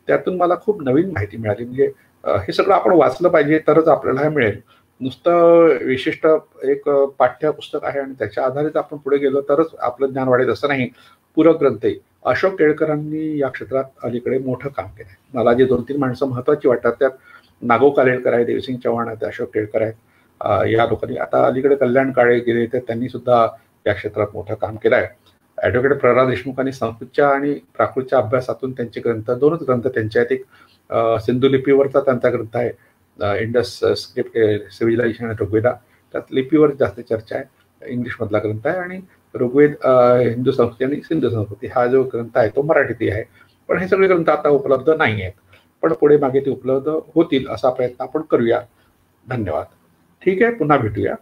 त्यातून मला खूप नवीन माहिती मिळाली. म्हणजे हे सगळं आपण वाचलं पाहिजे तरच आपल्याला हे मिळेल. नुसतं विशिष्ट एक पाठ्यपुस्तक आहे आणि त्याच्या आधारित आपण पुढे गेलो तरच आपलं ज्ञान वाढेल असं नाही. पूरक ग्रंथही अशोक केळकरांनी या क्षेत्रात अलीकडे मोठं काम केलं आहे. मला जे 2-3 माणसं महत्वाची वाटतात त्यात नागो कालेलकर आहे, देवसिंग चव्हाण आहेत, अशोक केळकर आहेत. या लोकांनी आता अलीकडे कल्याण काळे गेले तर त्यांनी सुद्धा या क्षेत्रात मोठं काम केलं आहे. ॲडव्होकेट प्रल्हाद देशमुखांनी संस्कृतच्या आणि प्राकृतच्या अभ्यासातून त्यांचे ग्रंथ, 2च ग्रंथ त्यांचे आहेत. एक सिंधू लिपीवरचा त्यांचा ग्रंथ आहे इंडस स्क्रिप्ट सिव्हिलायझेशन आणि ऋग्वेदा, त्यात लिपीवर जास्त चर्चा आहे. इंग्लिशमधला ग्रंथ आहे. आणि ऋग्वेद, हिंदू संस्कृती आणि सिंधू संस्कृती हा जो ग्रंथ आहे तो मराठीतही आहे. पण हे सगळे ग्रंथ आता उपलब्ध नाही आहेत, पण पुढे मागे ते उपलब्ध होतील असा प्रयत्न आपण करूया. धन्यवाद. ठीक आहे, पुन्हा भेटूया.